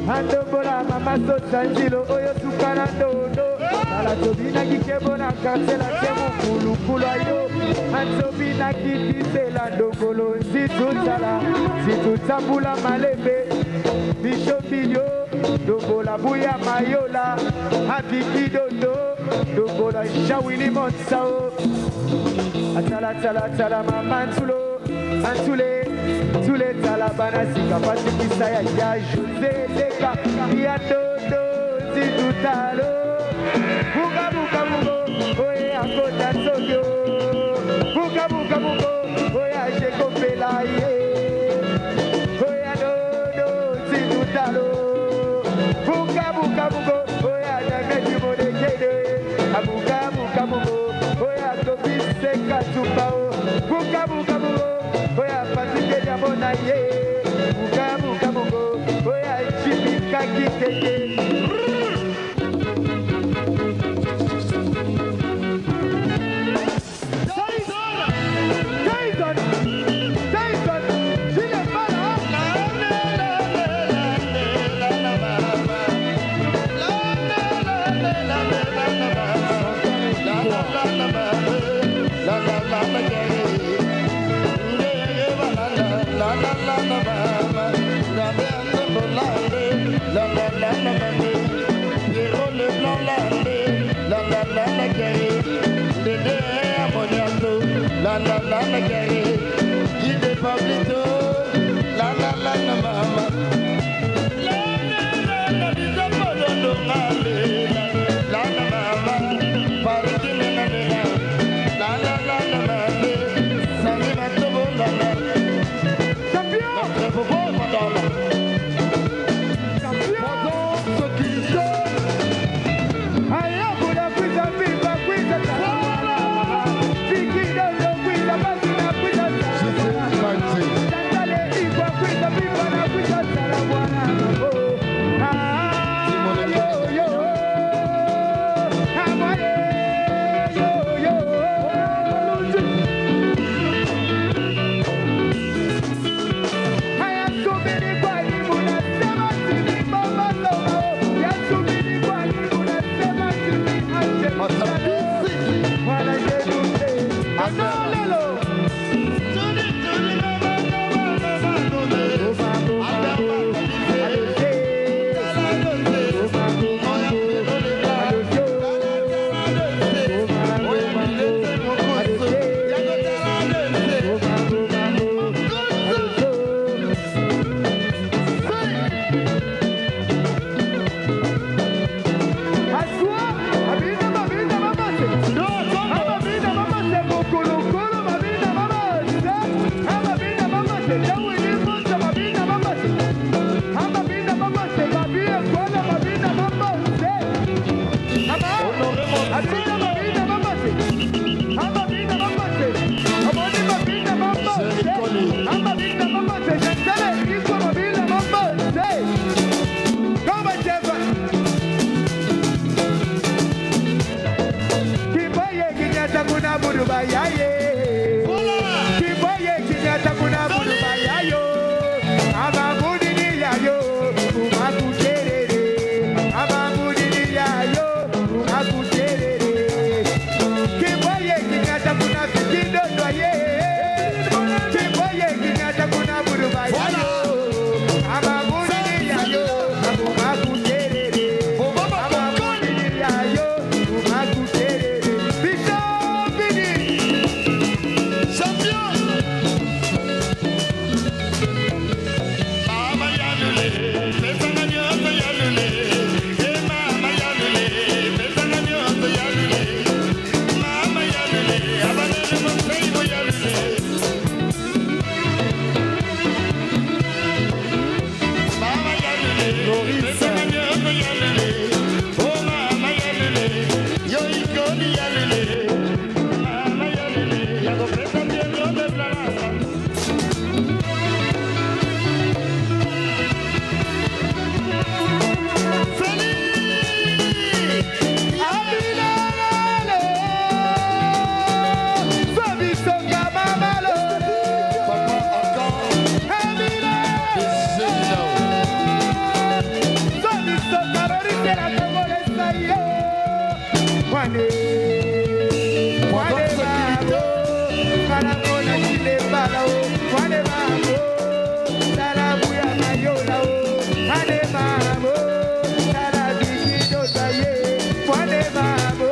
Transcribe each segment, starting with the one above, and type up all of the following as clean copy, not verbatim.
Andobola mama so sanjilo oyo sukana dodo ala tobina kikebona kansela kemu kulu kulu ayo antobina kitisela ndogolo situtambula malembe bishobilyo dobola buya mayola abikidodo dobola shawini monsao atala mama antule Tule talabana sika pasi kisaya ya Jose Leka ya dodo zitutalo buka oye akota sogyo buka oye jeko pela ye oye dodo zitutalo buka oye nagati modekede abuka oye tobise katubao buka oya pasike ya bona ye buka oya chipika kikeke la guerre, il est pas plutôt la mama. Wane Babo, Kalamona Chile Balao, Wane Babo, Salabuya Mayola, Wane Babo, Salabiki Dosaye, Wane Babo,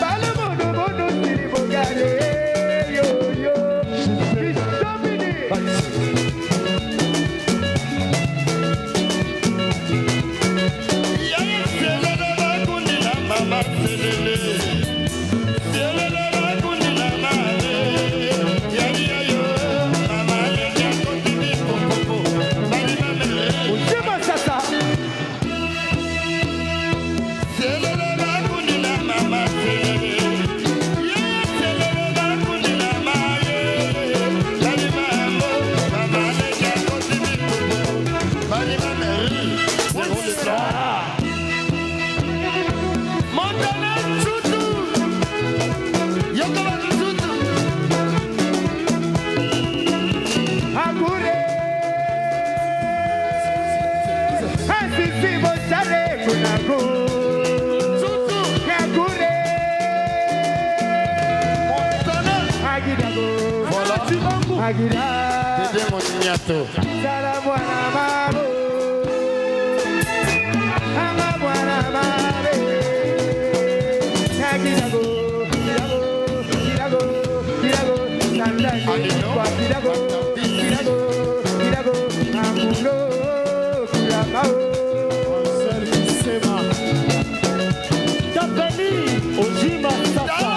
Balamono Mono Siri Bogale, Yo Yo, Bistomini. Agida, Salabuana Mabo, Amabuana Mabe, Agidago, Gidago, Sandago, Gidago, Amulo, Kuramao, Sema, Tapani, Ojima, Tapa.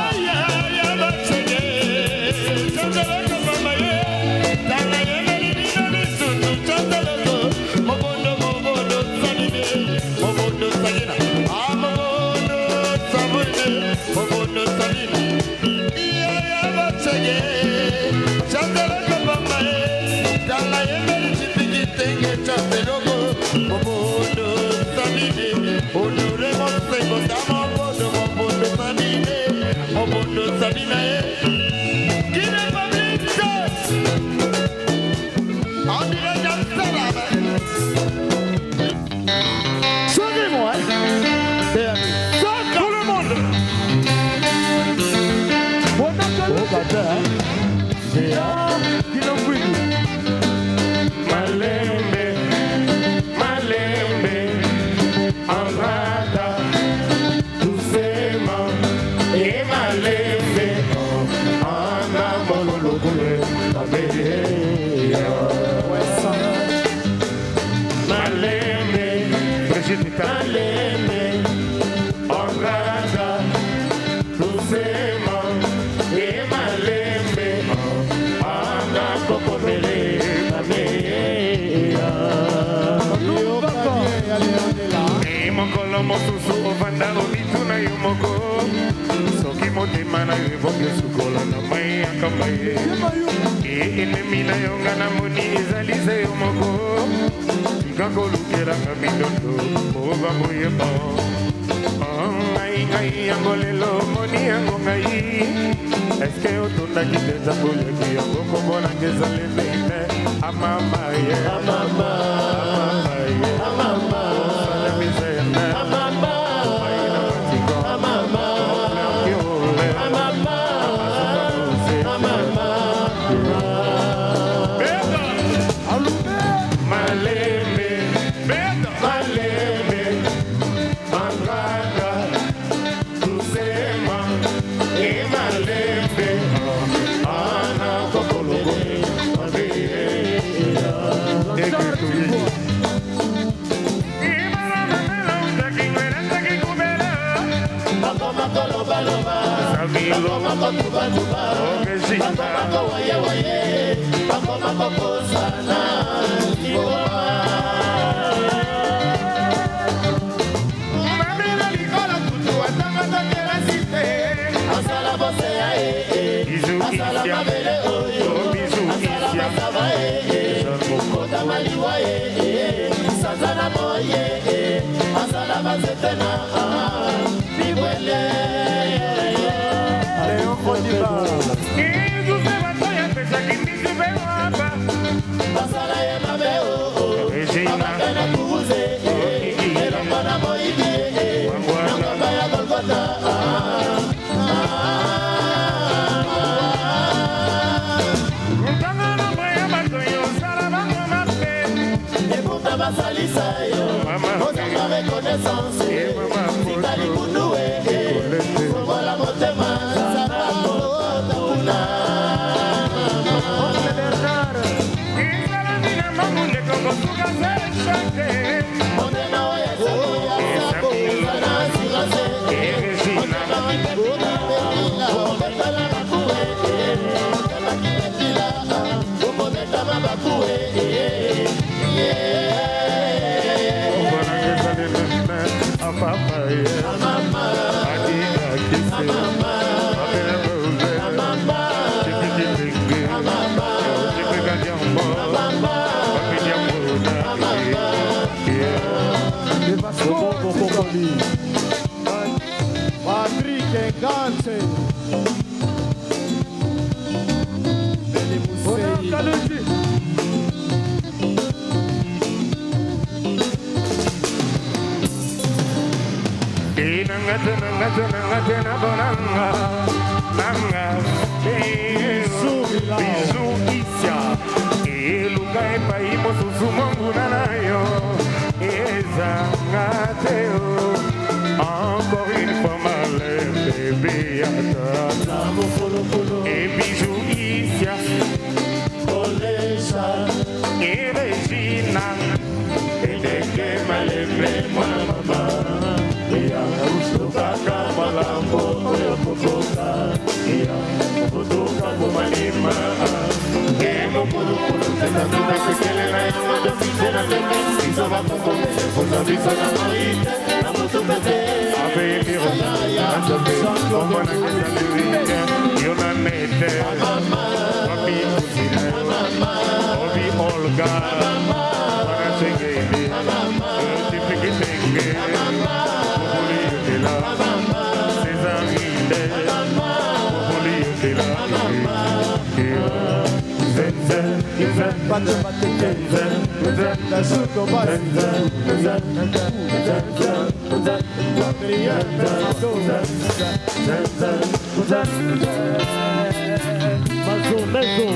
Suivez-moi, tout le monde. Malembe, Malembe, Amrata, Tusema, e Malembe, Ana Mololokule, Abeya. Malembe, Malembe, Amrata, Tusema, e Malembe, Ana Kokobele, Mokolo mosusu ovanda obituna yo moko soki motema na yo ebongi sukola na mai yakamba ye enemi na yo nga na moni ezali se yo moko tika kolukelanga mindondo oba boyeba ngai yango lelo moni yango ngai eske otondaki deja koleki yango komonanga ezali neine amama ye amama ye amama Bye. Patrick Engance. Encore une fois malheur bébé et bisous Isia et Regina et dès que malheur moi maman ya usukaka malambo oyo kutoka ya kutoka kumalima emo kulukulu tena tunasekele na yango dofisela tete isova kokome kuza bisana maite na mutu bebe abemiro azabe omwana kesalewike yona nete wapi kusine obi olga wanasengeli tipikitenge Boboli yotela Césarine Boboli yotela Zenzen Zenzen Bate bate zenzen La suko bas Mazo mezo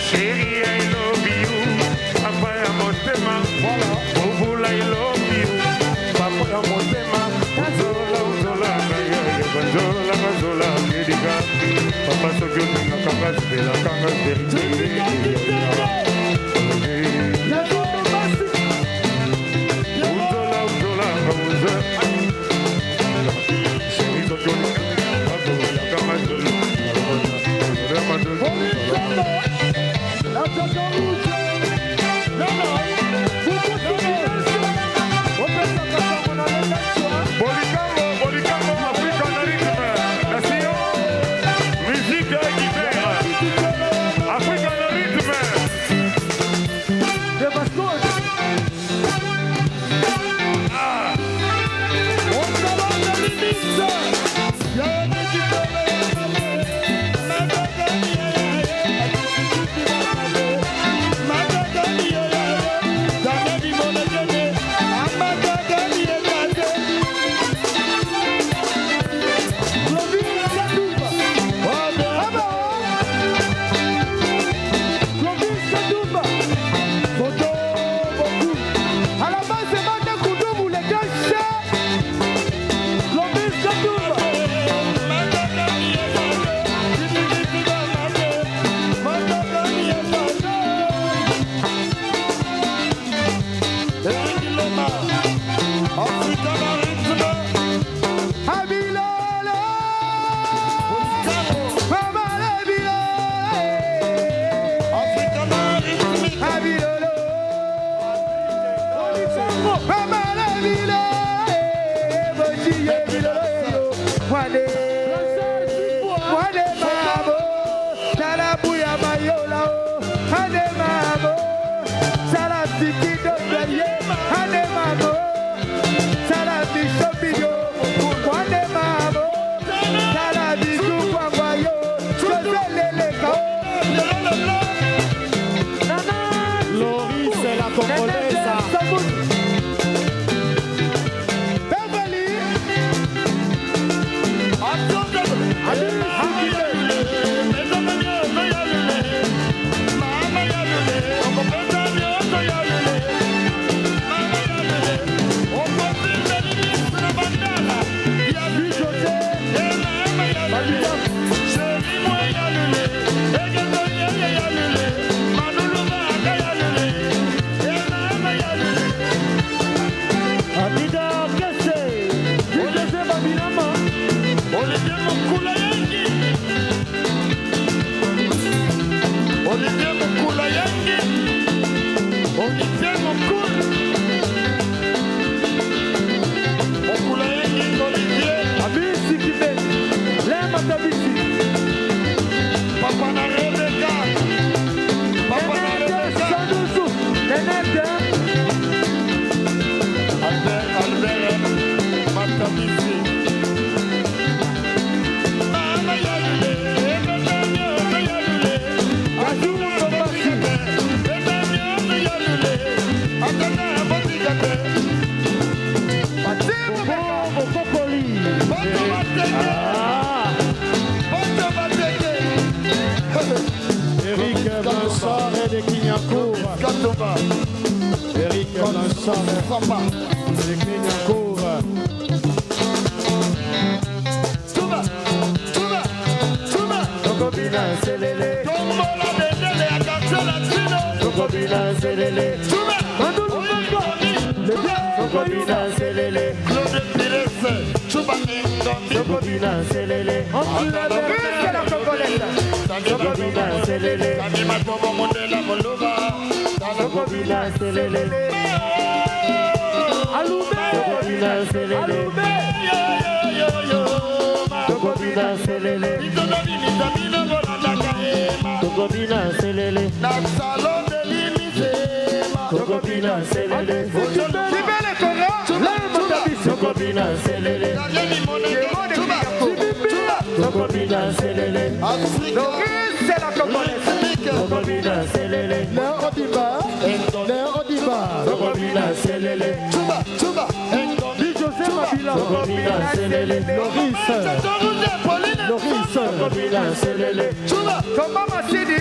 Chérie, I love you. Papa, I'm on tema. Bubula, I love you. Papa, I'm on tema. Uzola, uzola, ya, banzola, banzola, medica. Papa, so good, na kangas, bela kangas, uzola, uzola, uzola. Chérie, so good, bazola, kangas, bela. Bolicamo, Africa na rythme, nation, musique et guitare, Africa na rythme. Salam Olivier Mukula Yangi. Olivier Mukula. Mukula Yangi, Olivier. Abisi Kibe. Lema Tabisi. Papa na Rebecca. Papa na Rebecca. Sandusu. Nenete. Albert Matabisi. Mama Yalule. Eric Blanchard et de Clignancourt. Eric Blanchard et de Clignancourt. Tokobina Selele. Tokobina Selele. Mandulu Manga. Tokobina Selele. Tokobina Selele. C'est la Congolaise. Tokobina Selele. Tokobina Selele. Aloubé. Tokobina Selele. Tokobina Selele. Tokobina Selele. Tokobina Selele. Tokobina Selele. Tokobina Selele. C'est la Congolaise. Tokobina Selele. Léo Odiba. Tokobina Selele. José Mabila. Tokobina Selele. Loris. Tokobina Selele. Comment Massidi?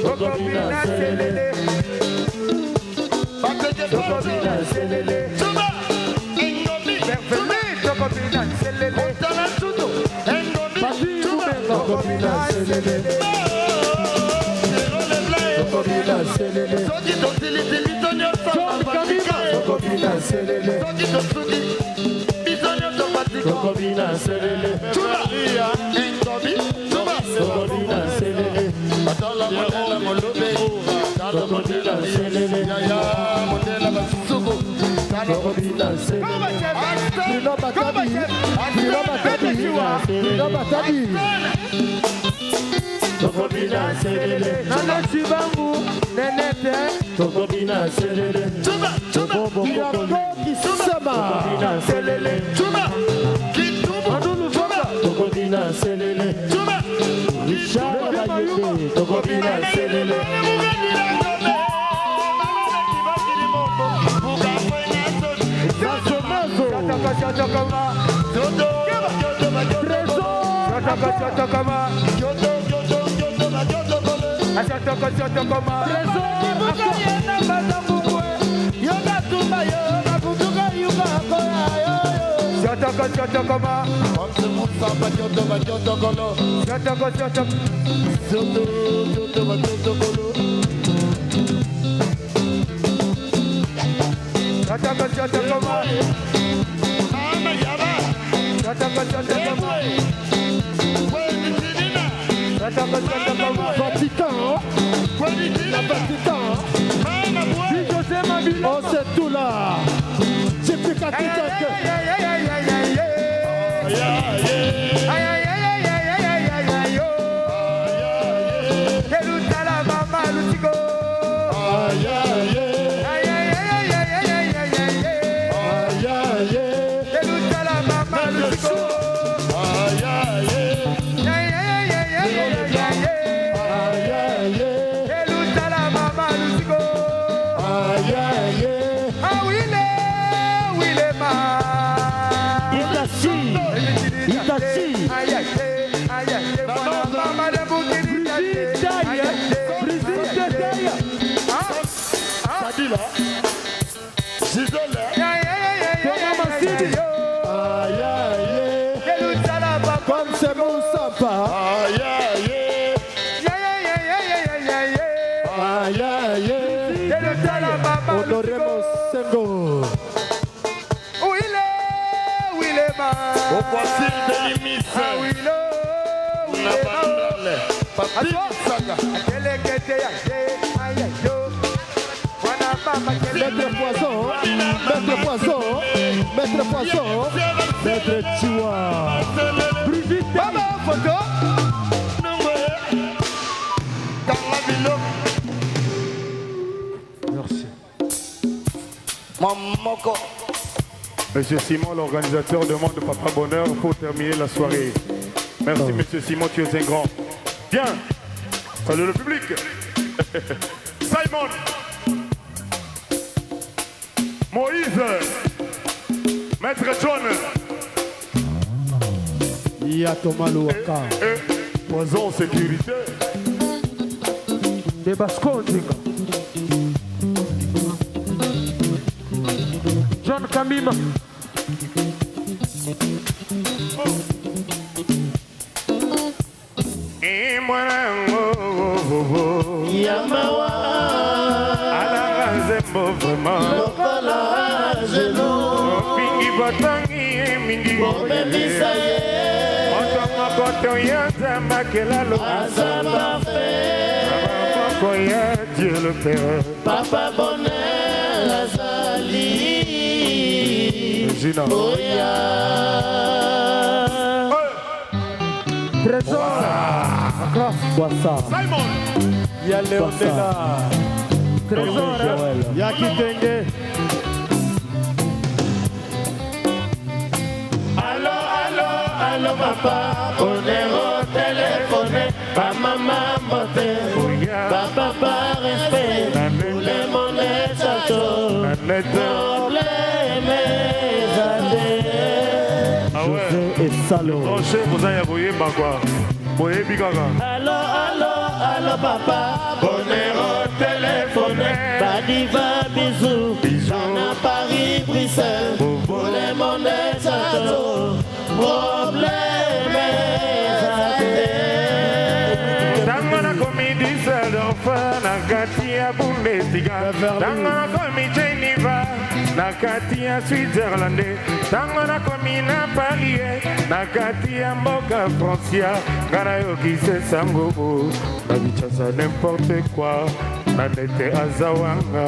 Tokobina Selele. Tokobina Selele. Tokobina Selele. Tokobina Selele. Tokobina Selele. Tokobina Selele. Tokobina Selele. Tokobina Selele. Tokobina Selele. Tokobina Selele. Bruno Batabi. Tokobina Selele. Nana Chibangu. Nenete. Tokobina Selele. Bianco Kisama. Tokobina Selele. Mandulu Foka. Tokobina Selele. Richard Bayete. Tokobina Selele. Vatican. Oh, c'est tout là. C'est plus qu'à tout comme c'est mon sympa. Honoré Monsengo. Où il est, Au Poisson de l'Émission. Papi Saga. Maître Poisson, Maître Poisson, Maître Poisson, Maître Chua. Brigitte, Baba, photo. Merci. Mamoko. Monsieur Simon, l'organisateur, demande Papa Bonheur pour terminer la soirée. Merci, Monsieur Simon, tu es un grand. Bien. Salut le public. Simon. Moïse. Maître John. Il y a Thomas Louaka. Poison sécurité. Des Bascons, John Kamima. Et moi, Yamawa, ala zembo vraiment. Lokola, Genou, Mingi botangi, mingi Bobebisa, Otoma koto yata makelalo. Azaba fait, Moko ya Dieu le Père. Papa Bonheur, Azali, Gina. Oya, Trésor. Boissa. Simon. Il y a Léondela. Trésor. Il y a Kitenge. Allo, allo, allo, papa, Bonheur au téléphone, pas maman moté, pas papa respect, tous les monnaies château, problème Ah ouais. Et Salo. Tranché, vous avez voyé ma quoi. Voyez Bigara. Allo, allo, allo, papa, Bonheur au téléphone, pas diva, bisous, Jana Paris, Bruxelles, pour les monnaies château, problème Tangana komi Düsseldorf, nakati ya Bundesliga. Tangana komi Geneva, nakati ya Switzerland. Tangana komi na Paris, nakati ya mboka Francia. Ngana yoki se sango, nabichasa n'importe quoi. Nanete azawanga.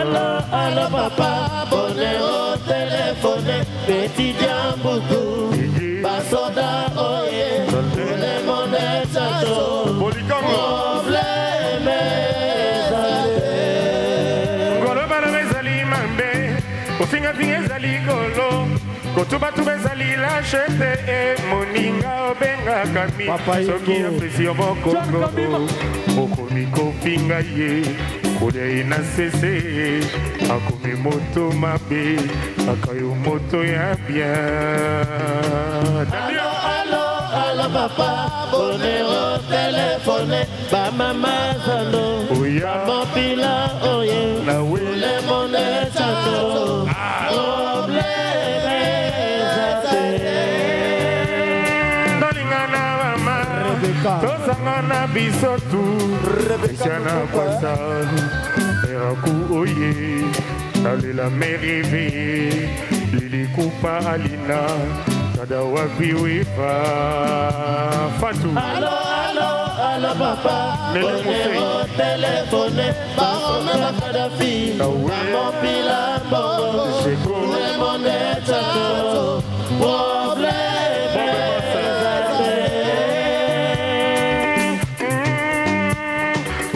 Allo, allo, papa, Bonheur au téléphone, petit Diamboutou, Basoda, oye, tous les monnaies château, Bolikango. problème Golobana bezali mambe, kofinga finga ezali golo, kotuba tuba ezali lachete e moninga obenga kami. Papa Soki Yoko. apesi yo mokongo, okomi kofinga ye, kolia ye na sese, akomi moto mabe, akayo moto ya bien. Allo, allo, allo, papa, Bonheur au téléphone, ba maman Zalo, Oya. ba mon pila, oye, La we. tous les monnaies château, problème Nolingana mama, Rebecca. tosangana biso tu, Isiana kwasa, eraku oye, nalela merive, lili kupa alina, kada wapi wefa, fatu. Allo, allo, allo, papa, Lele Bonheur Mousseï. au téléphone, Baron Kadhafi, Ah ouais. Maman Pilambo, C'est cool. tous les monnaies château, problème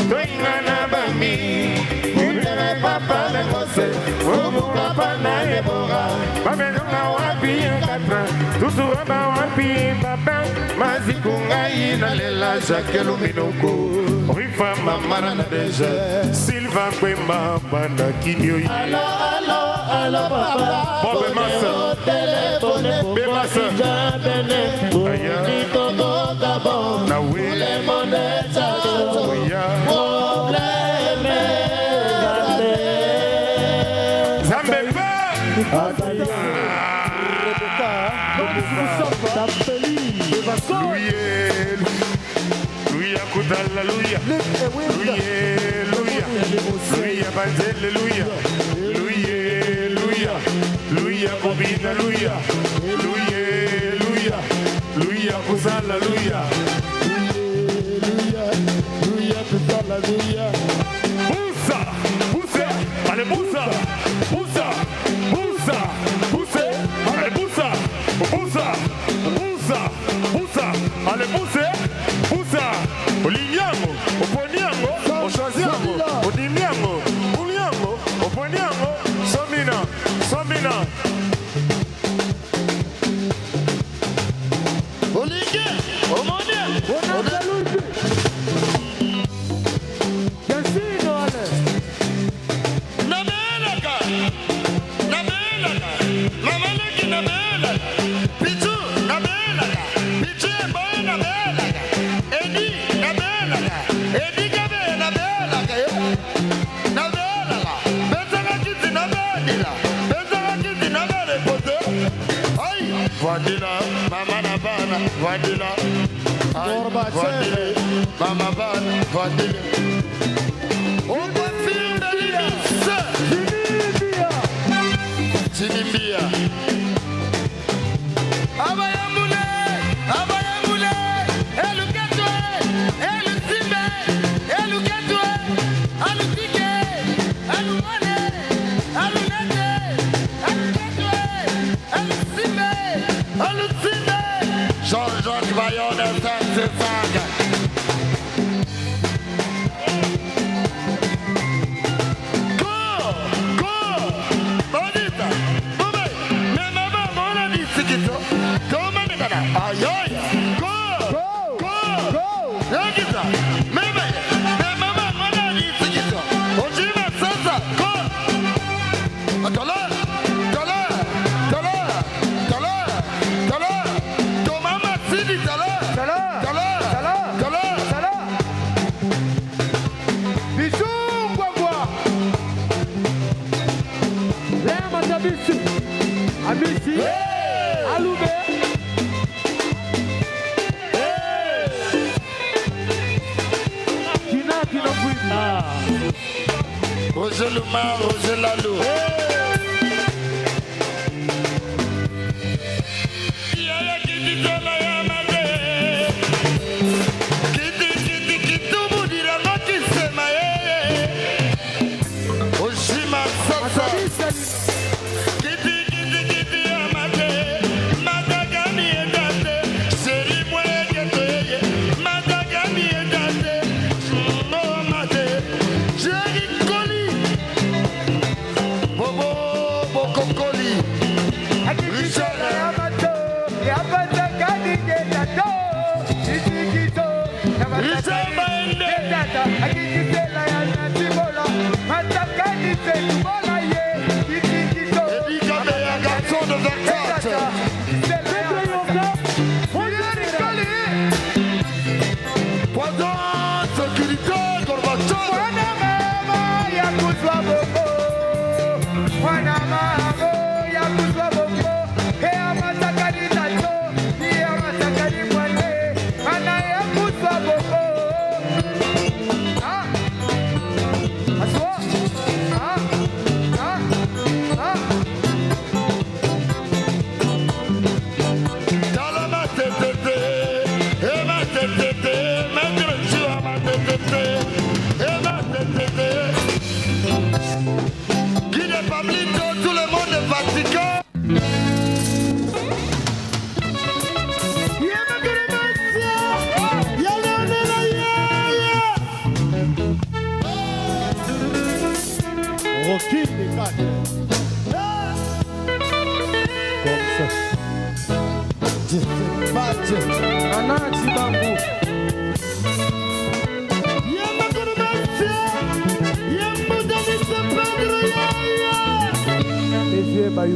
Toingana bami, Moutere papa de Mose, Omu papa na Yebora, Babelonga wapi katra, tuturaba wapi baba, mazikunga inalela Jacques Luminoko, Rifa mamara na deja, Sylvain Kwemba banda kinyo yi. allo, allo, allo, papa, Bon, ben, Massa. Bonheur au téléphone, Ben, Massa. Bene, Aya. Burundi, Togo, Gabon, Na tous we, les monnaies château, oya, problème Zambe ba, Rebecca. Tapeli. Louye, Louye akudala Louya, Louye, Louya, Louya banzele Louya, Louye, Louya, Louya bobina Louya, Louye, Louya, poussa alléluia. Alléluia, tout alléluia. Poussa, poussez, allez poussa, poussa, poussa, poussez, allez poussa, poussa, poussa, poussa, allez poussez, poussa. Olinyango, oponiango, oshaziango, odimiango, uliango, oponiango, somina, somina. Olingue, omonia, Namelaka, Namelaka, Mamaleki Namelaka, Pichu Namelaka, Pichu Boy Namelaka, Edi Namelaka, Edi Gabe Namelaka, Namelaka, Betanga Kiti Namelila, Betanga Kiti Namelpote, Ay, Vadila, Mama Nabana, Vadila, Ay, Vadila, Mama Bana, Vadila. On va faire de l'Élysée. Chinimbia. Abayamule, Abayamule, Elukatwe, Elusimbe, Elukatwe, Alutike, Alumane, Alunete, Elukatwe, Elusimbe, Alusimbe. Jean-Jacques Bayonne, Saint-Césaire. Abisi, Aloubé. Kina Bouina. Roger Luma, Roger Lalou.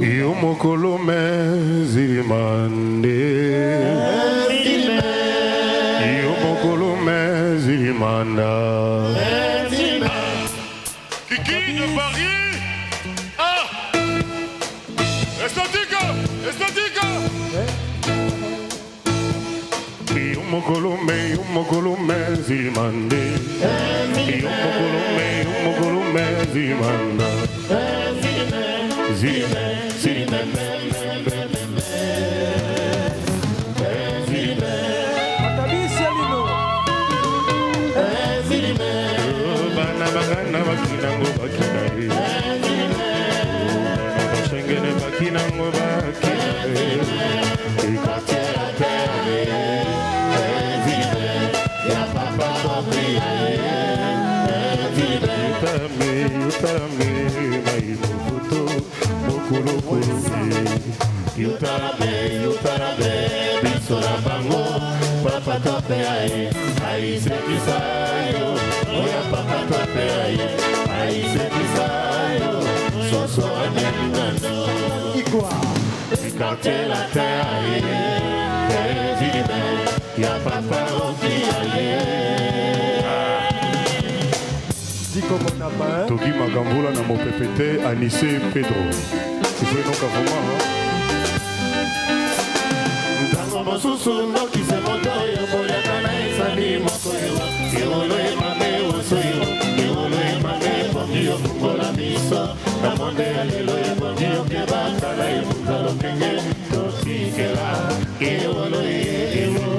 Yo mokolo mezimande, yo mokolo mezimanda. Kiki de Paris. Ah, estatica, estatica. Yo mokolo mezimande, yo mokolo mezimanda. Zime, bakinango bakina bashengene bakinango bakina quartier la terre ya papa Yutarame mai mukuto mokolo kolosi Yutarame bisora bango papa tope aise kisayo oya papa tope aise kisayo soso anengano ikwa quartier la terre ya papa Toki Magambula na mopepete Anissé Pedro. Tu peux donc avoir Ntango mosusu ndokise moto yo boyakana esali moko yo Iwolo emame osoyo Iwolo emame pongi yo fungola miso Na monde ya lelo ya pongi yo kebaka na ebuza lokenge Totikela Iwolo ewo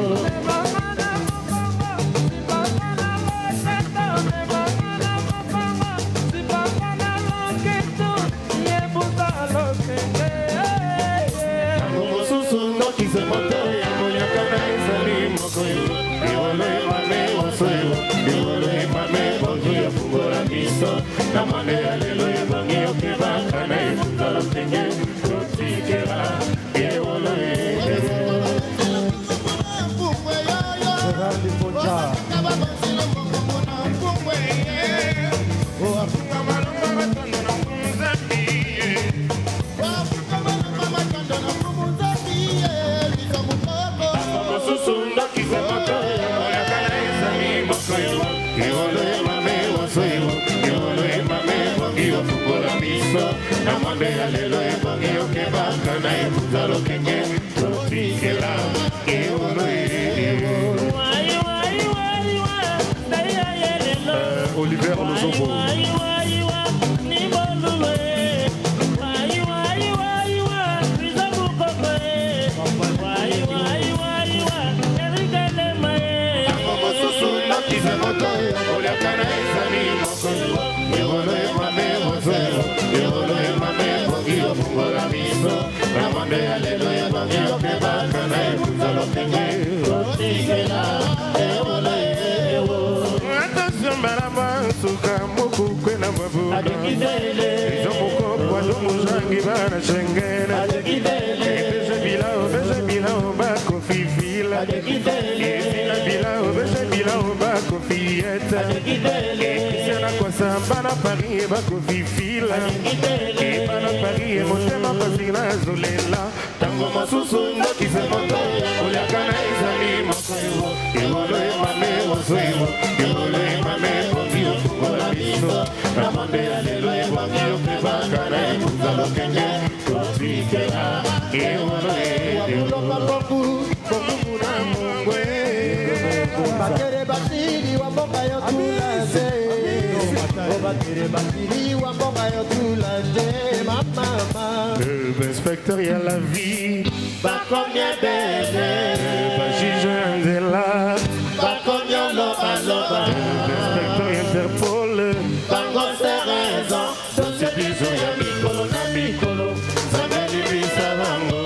Na mane ya lelo ya bangi yo kebaka na efuta lokenge Totikela Ewolo Na mande ya lelo ya bangi yo kebaka na efuta lokenge Totikela Ewolo Oliver Lozobo. Attention barama suka moku kwena babu Izo moko kwa domu zangi bana shengena Bese bilao bako fifila Bese bilao bako fieta Kisena kwa sambana Paris bako fifila Bana Paris motema pasina zolela Tango masusu ndokise moto Uliakana izali moko Iwolo emame osoiwo Iwolo emame pongi ofungola miso Na mande ya lelo ebangi okebaka na ebuza lokenge Totikela Iwolo Komumuna mungwe Bakere basiri wa mboka yo tulaze Bakere basiri wa mboka yo tulaze Mama Inspecteur ya la vie Bakomya bebe Bajige Angela Bakomya loba loba Inspecteur Interpol Bango se raison Dossier biso ya mikolo na mikolo Zambeli bisa bango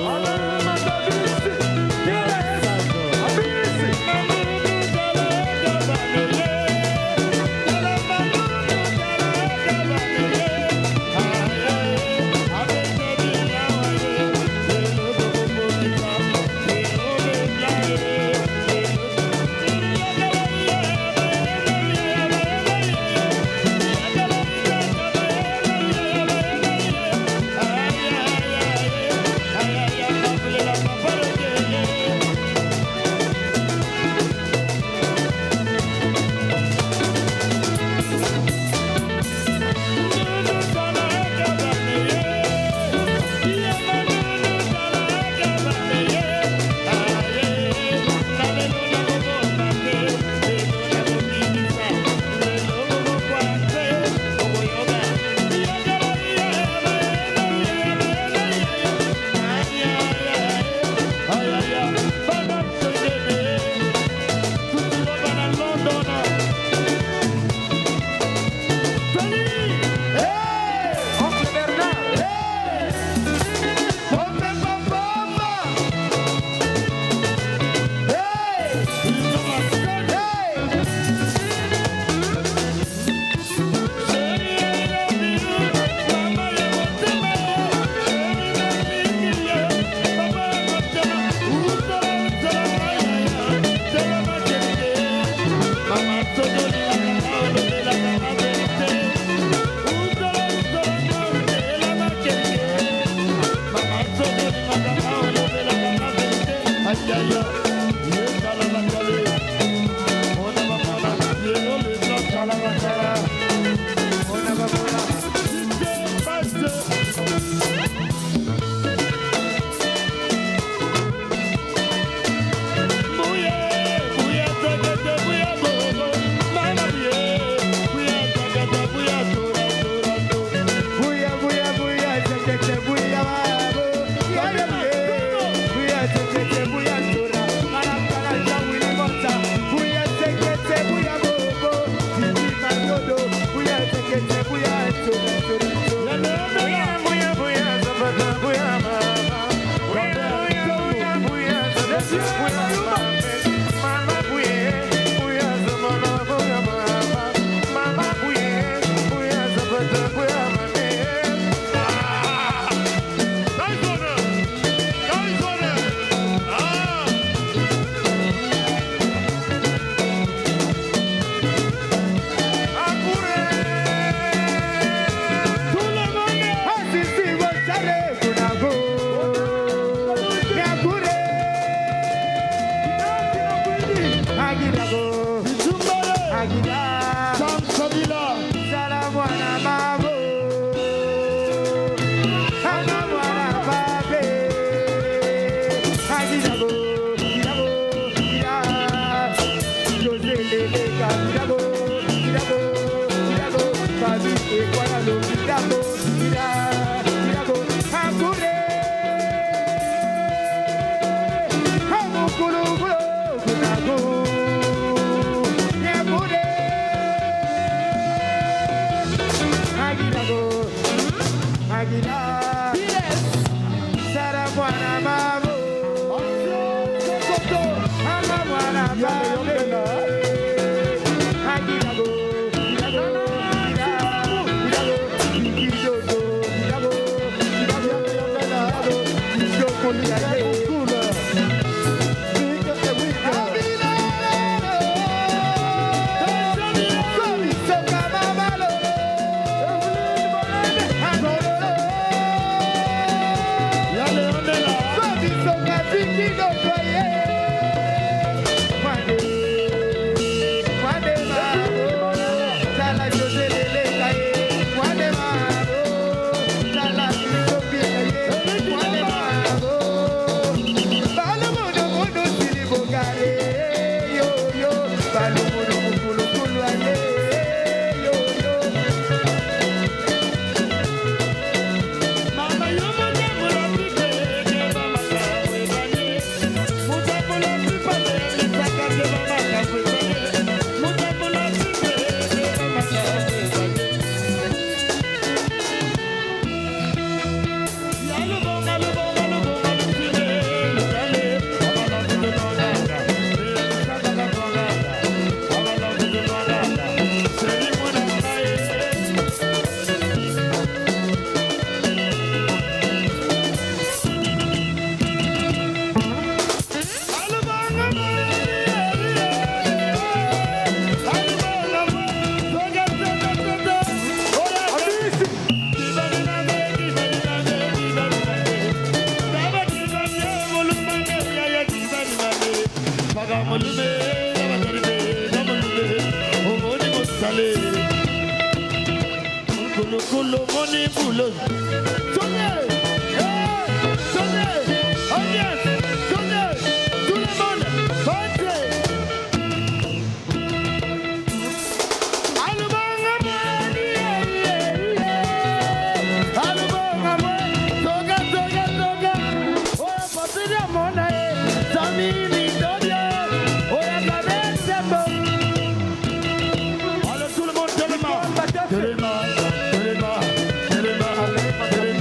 Tell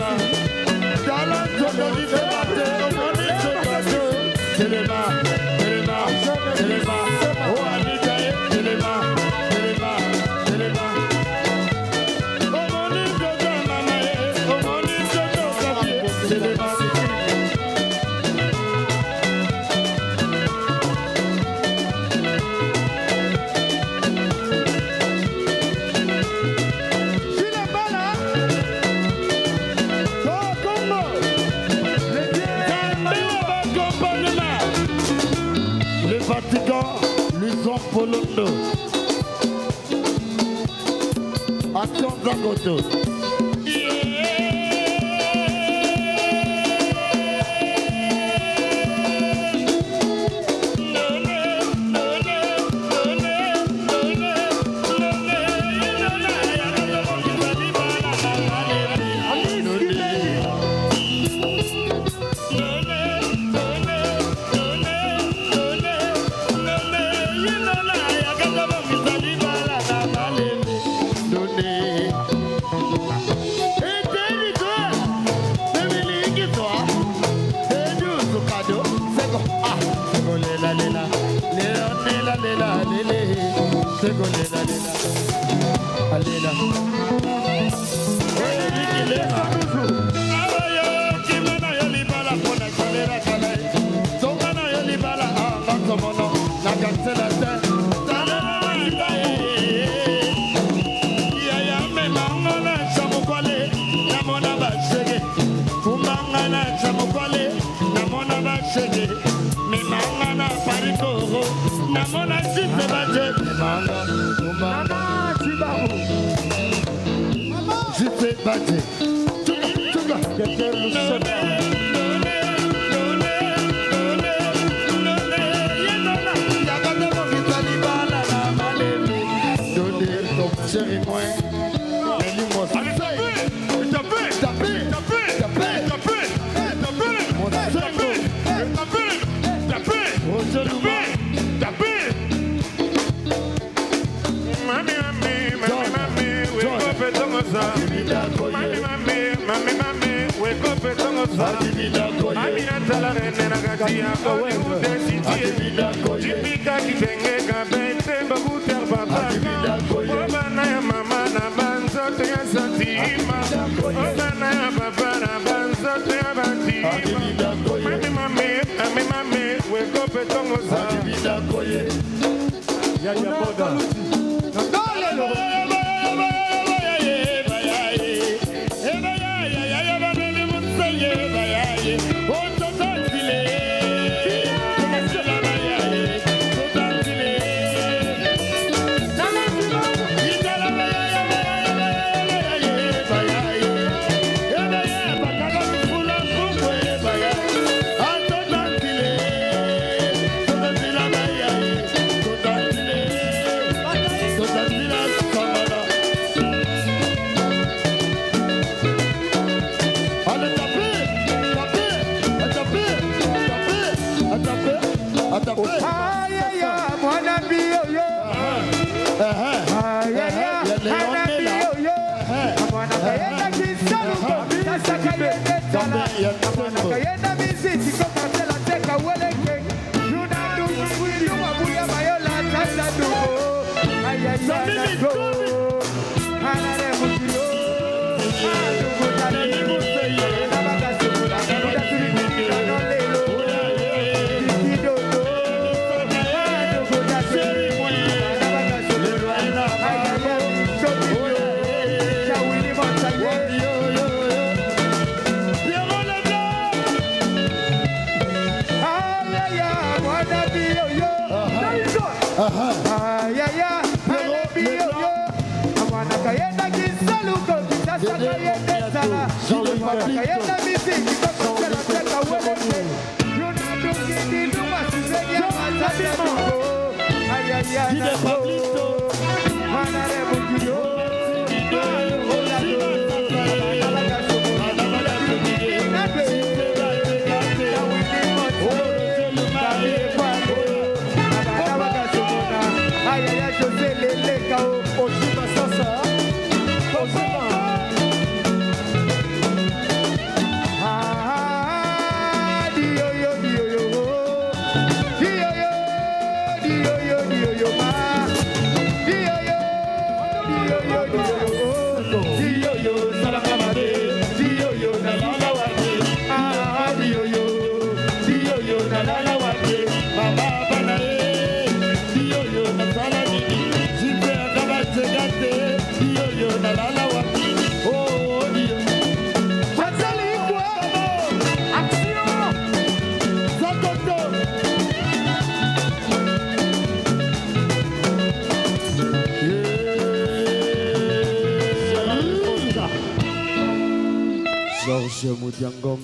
Infatigant, Luson Polondo. Action Zagoto.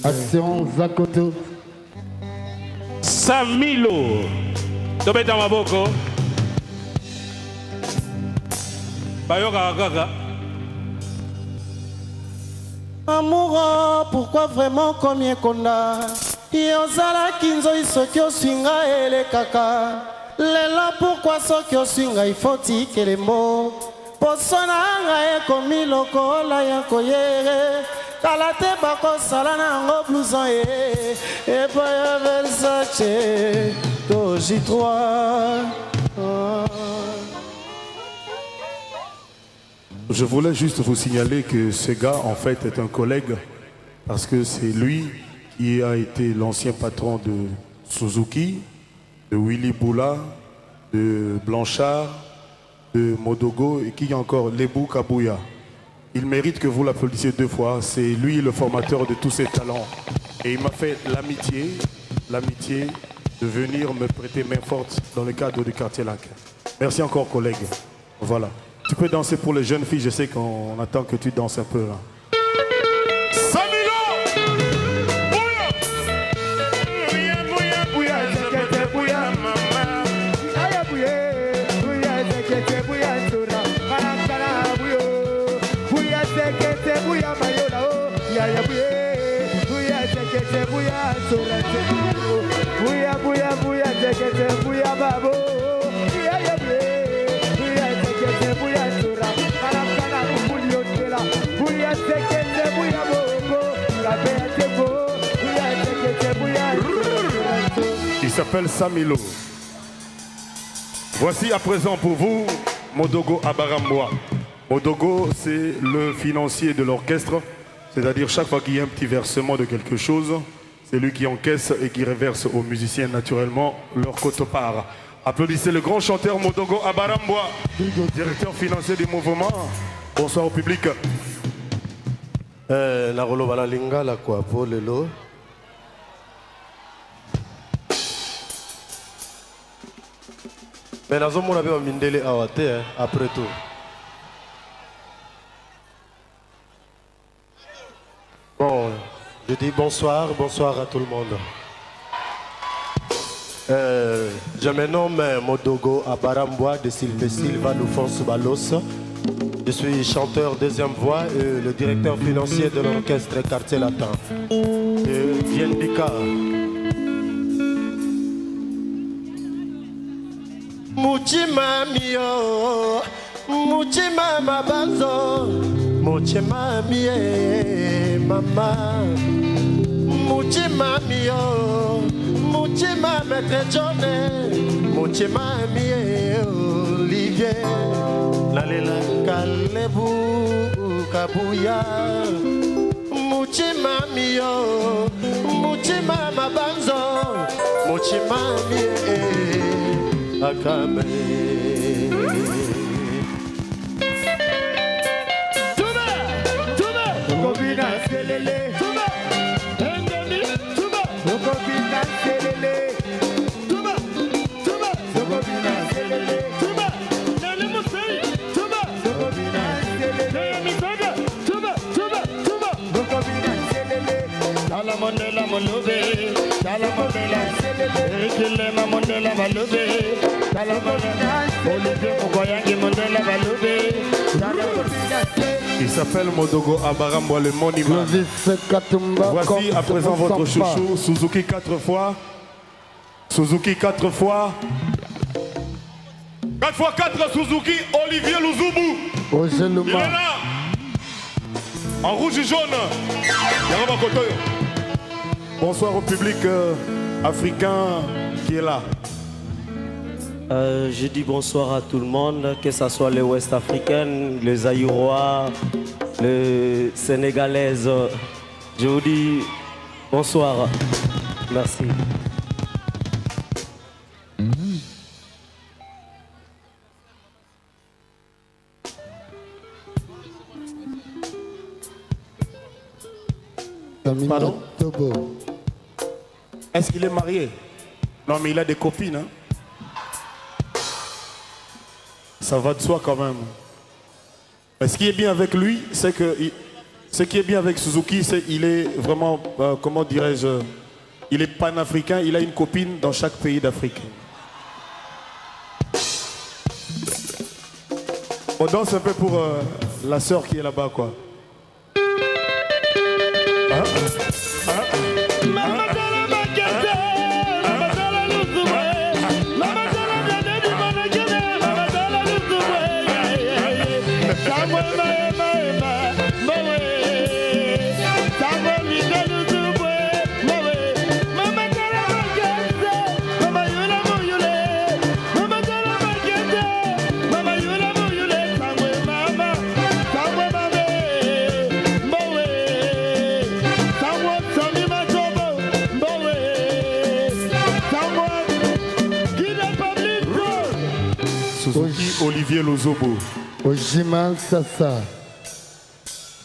Action Zakoto. Samilo. Tobeta maboko. Bayoka kaka. Amour, pourquoi vraiment combien qu'on a? Yozala kinzo isoki osinga ele kaka. Lelo pourquoi soki osinga ifoti kelemo. Posona anga ekomi lokola ya koyere. Kalate bako sala na ngo blouson e pa Versace to J3. Je voulais juste vous signaler que ce gars, en fait, est un collègue parce que c'est lui qui a été l'ancien patron de Suzuki, de Willy Boula, de Blanchard, de Modogo et qui encore, Lebou Kabouya. Il mérite que vous l'applaudissiez 2 fois. C'est lui le formateur de tous ces talents. Et il m'a fait l'amitié de venir me prêter main forte dans le cadre du quartier Lac. Merci encore, collègue. Voilà. Tu peux danser pour les jeunes filles, je sais qu'on attend que tu danses un peu là. Samilo! Bouya! Bouya, bouya, bouya, zekete, bouya, mama. Aya bouye, bouya zekete, bouya tora. Karakara bouyo, bouya zekete, bouya mayola o. Aya bouye, bouya zekete, bouya tora. Bouya, bouya, bouya zekete, bouya babo. Aya bouye. Il s'appelle Samilo. Voici à présent pour vous Modogo Abaramboa. Modogo, c'est le financier de l'orchestre, c'est-à-dire chaque fois qu'il y a un petit versement de quelque chose, c'est lui qui encaisse et qui reverse aux musiciens naturellement leur quote-part. Applaudissez le grand chanteur Modogo Abaramboa, directeur financier du mouvement. Bonsoir au public. La rolo bala lingala quoi pour lelo. Mais la zone on avait mindele awate après tout. Bon, je dis bonsoir à tout le monde. Je me nomme Modogo Abaramboa de Silva Lufonso Balos. Je suis chanteur deuxième voix et le directeur financier de l'orchestre Quartier Latin. Viendika. Muchima mio, muchima mabanzo, muchima mie mama. Muchima mio, muchima maître Johnny, muchima mie Olivier. Nalela Kalebu Kabuya. Muchima mio, muchima mabanzo, muchima mie akame. Kokobina selele, endemi, kokobina selele, kokobina selele, Dala Mandela Malube, Dala Mandela, Ekilema Mandela Malube, Dala Mandela, Olivier Mokoyangi Mandela Malube, Dala Mandela. Il s'appelle Modogo Abaramboa, le monument. Voici à présent votre chouchou, Suzuki 4 fois. Suzuki 4 fois. 4 x 4 Suzuki, Olivier Luzubu. Il est là. En rouge et jaune. Yaraba Kotoyo. Bonsoir au public africain qui est là. Je dis bonsoir à tout le monde, que ce soit les Ouest-Africains, les Aïrois, les Sénégalaises. Je vous dis bonsoir. Merci. Pardon? Est-ce qu'il est marié? Non, mais il a des copines. Hein? Ça va de soi quand même. Mais ce qui est bien avec lui, c'est que Ce qui est bien avec Suzuki, c'est qu'il est vraiment, comment dirais-je, il est panafricain, il a une copine dans chaque pays d'Afrique. On danse un peu pour la sœur qui est là-bas, quoi. Hein? Olivier Lozobo. Ojiman Sassa.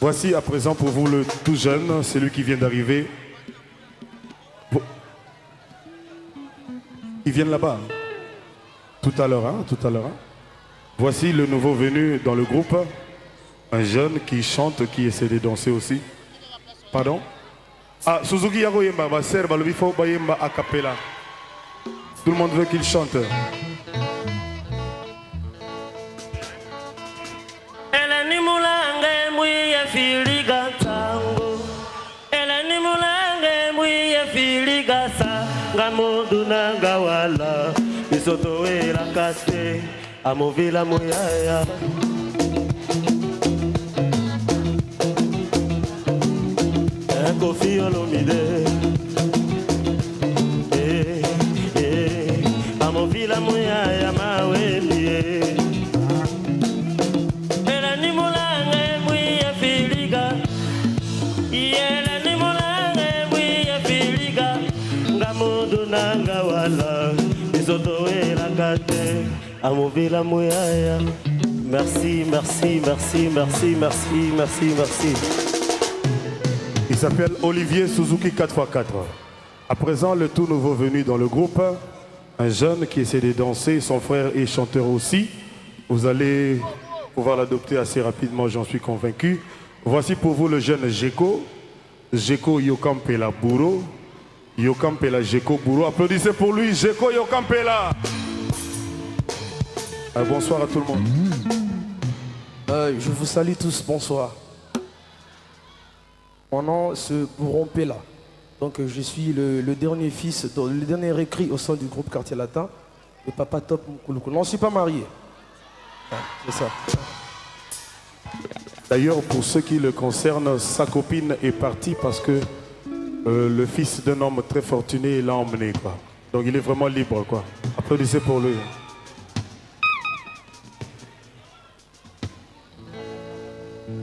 Voici à présent pour vous le tout jeune, celui qui vient d'arriver. Ils viennent là-bas. Tout à l'heure, hein, tout à l'heure. Hein. Voici le nouveau venu dans le groupe. Un jeune qui chante, qui essaie de danser aussi. Pardon? Ah, Suzuki Yago Yemba, va ser, va le bifo, va yemba a cappella. Tout le monde veut qu'il chante. Ngamoduna ngawala isoto era kase amovila moyaya Kofi Olomide amovila moyaya mawemie Ela ni mulange mwiye filiga Ela ni mulange mwiye filiga Ngamoduna ngawala isoto era kase amovila moyaya Merci, merci, merci, merci, merci, merci, merci. Il s'appelle Olivier Suzuki 4x4. À présent, le tout nouveau venu dans le groupe, un jeune qui essaie de danser, son frère est chanteur aussi. Vous allez pouvoir l'adopter assez rapidement, j'en suis convaincu. Voici pour vous le jeune Jeko. Jeko Yokampela Bouro. Yokampela Jeko Bouro. Applaudissez pour lui, Jeko Yokampela. Bonsoir à tout le monde. Je vous salue tous, bonsoir. Mon nom c'est Bourron Pella. Donc je suis le dernier fils, le dernier écrit au sein du groupe Quartier Latin, le Papa Top Mukuluku. Non, je ne suis pas marié. C'est ça. D'ailleurs, pour ce qui le concerne, sa copine est partie parce que le fils d'un homme très fortuné l'a emmené, quoi. Donc il est vraiment libre, quoi. Applaudissez pour lui.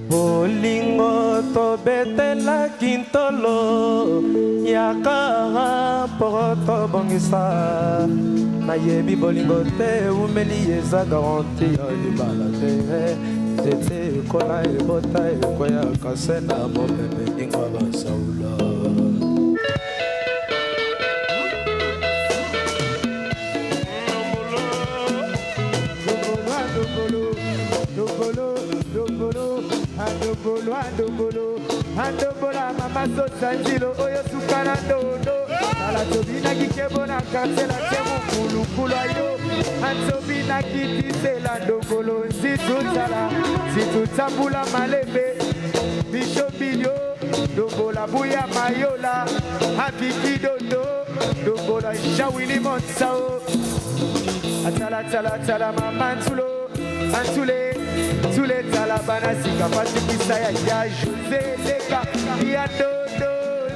Bolingo to betela kintolo yaka poto bongisa na yebi bolingo te umeli eza garanti ya libala te tete kola ebota ekoya kasena bomeme ingwa basaula Andobola mama sosanzilo oyo sukana dodo Nala tobina kikebona kansela kemu kulu kulu ayo Antobina kitisela ndongolo Situtambula malebe Bisho bilyo Ndongola buya mayola Hakiki dodo Ndongola shawini monsao Atala mama ntulo Antule Tule talabana sika pati kisaya ya Jose Leka ya dodo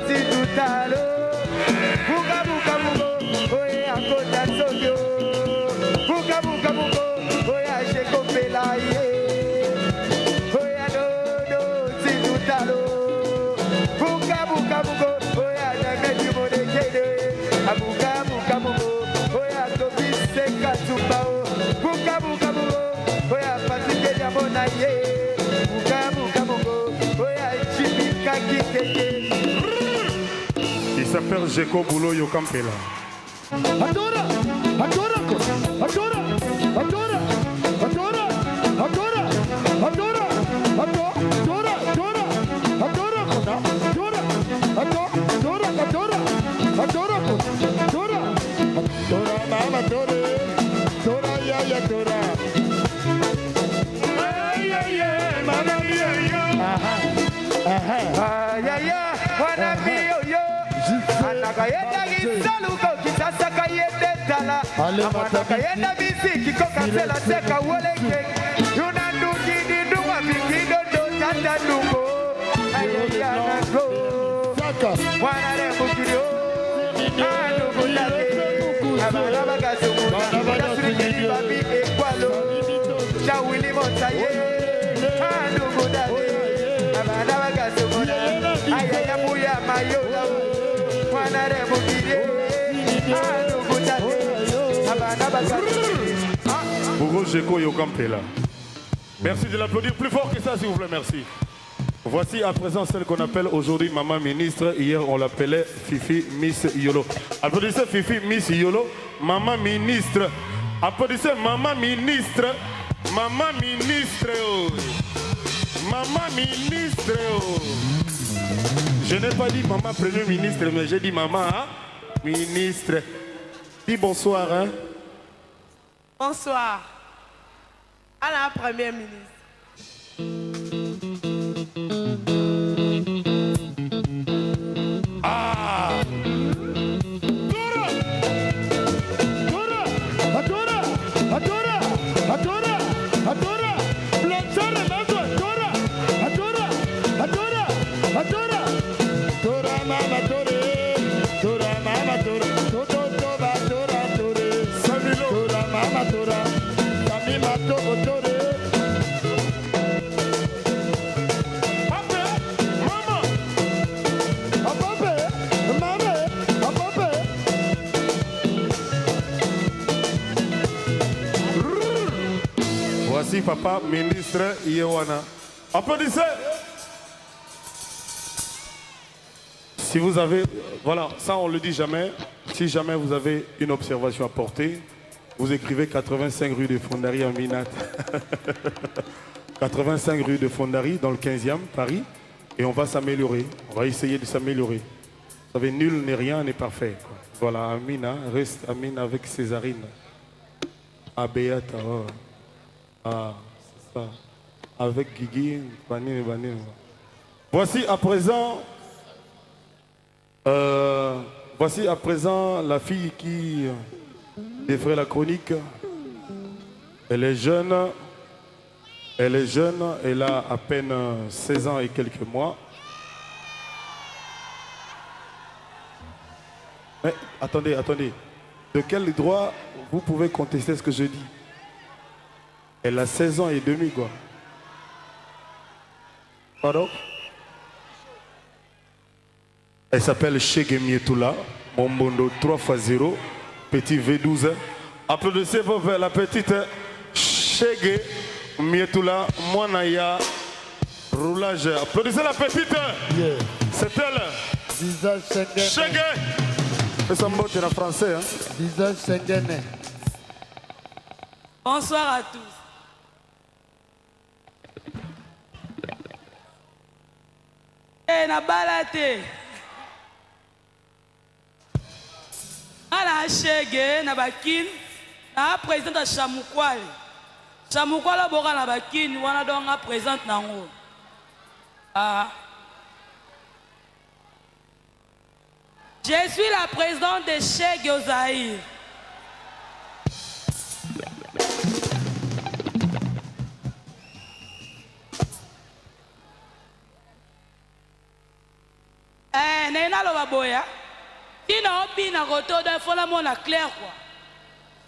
zitutalo Buka buka buko oye akota sogyo Buka buka buko oye asheko pela ye Oye dodo zitutalo Buka buka buko oye adameti modekede Abuka buka buko oye atobise katubao Buka buka buko Il s'appelle Jeko Boulot Yokampela. Adora, adora, adora, adora, adora, adora, adora, adora, adora, ya tora. Ayaya, wana biyoyo. Anakayenda gisaluko kisasa kayende tala. Anakayenda bisiki kokasela seka woleke. Yunanduki diduma bikido do tata duko. Ayaya nago. Wana rebukiyo. Anugu dade. Abala bagasumu. Nasrikini babi ekwalo. Jawili montaye. Anugu dade. Bourgo Jeko Yokampela. Merci de l'applaudir plus fort que ça, s'il vous plaît, merci. Voici à présent celle qu'on appelle aujourd'hui Maman Ministre. Hier, on l'appelait Fifi Miss Yolo. Applaudissez Fifi Miss Yolo. Maman Ministre. Applaudissez Maman Ministre. Maman Ministre. Oh. Maman Ministre. Oh. Je n'ai pas dit Maman Premier Ministre, mais j'ai dit Maman Ministre. Dis bonsoir. Hein? Bonsoir à la Première ministre. Voici Papa Ministre Yewana. Applaudissez. Si vous avez, voilà, ça on le dit jamais. Si jamais vous avez une observation à porter, vous écrivez 85 rue de Fondary à Minat. 85 rue de Fondary dans le 15e, Paris. Et on va s'améliorer. On va essayer de s'améliorer. Vous savez, nul n'est rien, n'est parfait. Voilà, Amina, reste Amina avec Césarine. Abéata, oh. Ah, c'est ça. Avec Guigui, Banine. Voici à présent la fille qui défrait la chronique. Elle est jeune, elle a à peine 16 ans et quelques mois. Mais attendez. De quel droit vous pouvez contester ce que je dis? Elle a 16 ans et demi, quoi. Pardon? Elle s'appelle Chege Mietoula, Mombondo 3x0, petit V12. Applaudissez pour la petite Chege Mietoula, Moanaya, roulage. Applaudissez la petite. Yeah. C'est elle. Visage Schengen. Chege. Et son mot est en français. Hein? Visage Schengen. Bonsoir à tous. Na balate ala Chege na bakin na président Chamukwale boka na bakin wana donga président nango je suis la présidente de Chege au Zaïre. Nena lo baboya. Tina obi na koto do faut la mona clair quoi.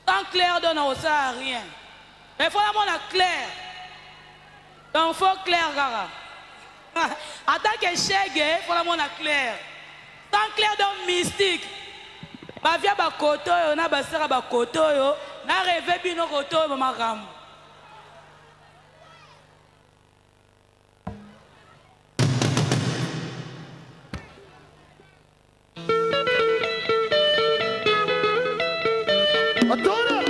Sans clair donc on sert à rien. Mais faut la mona clair. Donc faut clair gara. En tant que Chege, faut la mona clair. Sans clair donc mystique. Ba via ba koto yo na ba sera ba koto yo na rêve bino koto ba makambo. Adora!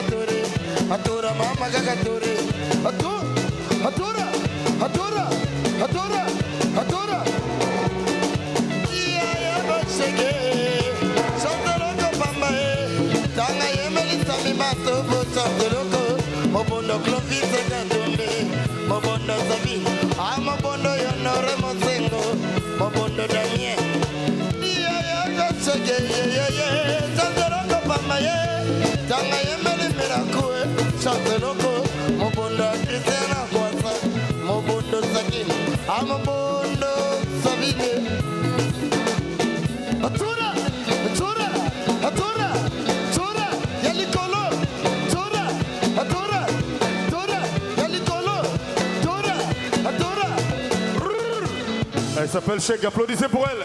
atore, atora mama kakatore, atora, atora, atora, atora. Yeah, boseke, santoloko pambae, tanga yemeli sami mato bo santoloko, mobondo clovise kandombe, mobondo sabi, mobondo yonore mosengo, mobondo damien. Yeah, boseke, yeah, santoloko pambae, tanga yemeli mirakue, santoloko, mobondo krisena kwasa, mobondo sakin, mobondo sabine. Atura, atura, atura, atura, yalikolo, atura, atura, atura, yalikolo, atura, atura. Elle s'appelle Cheikh, applaudissez pour elle.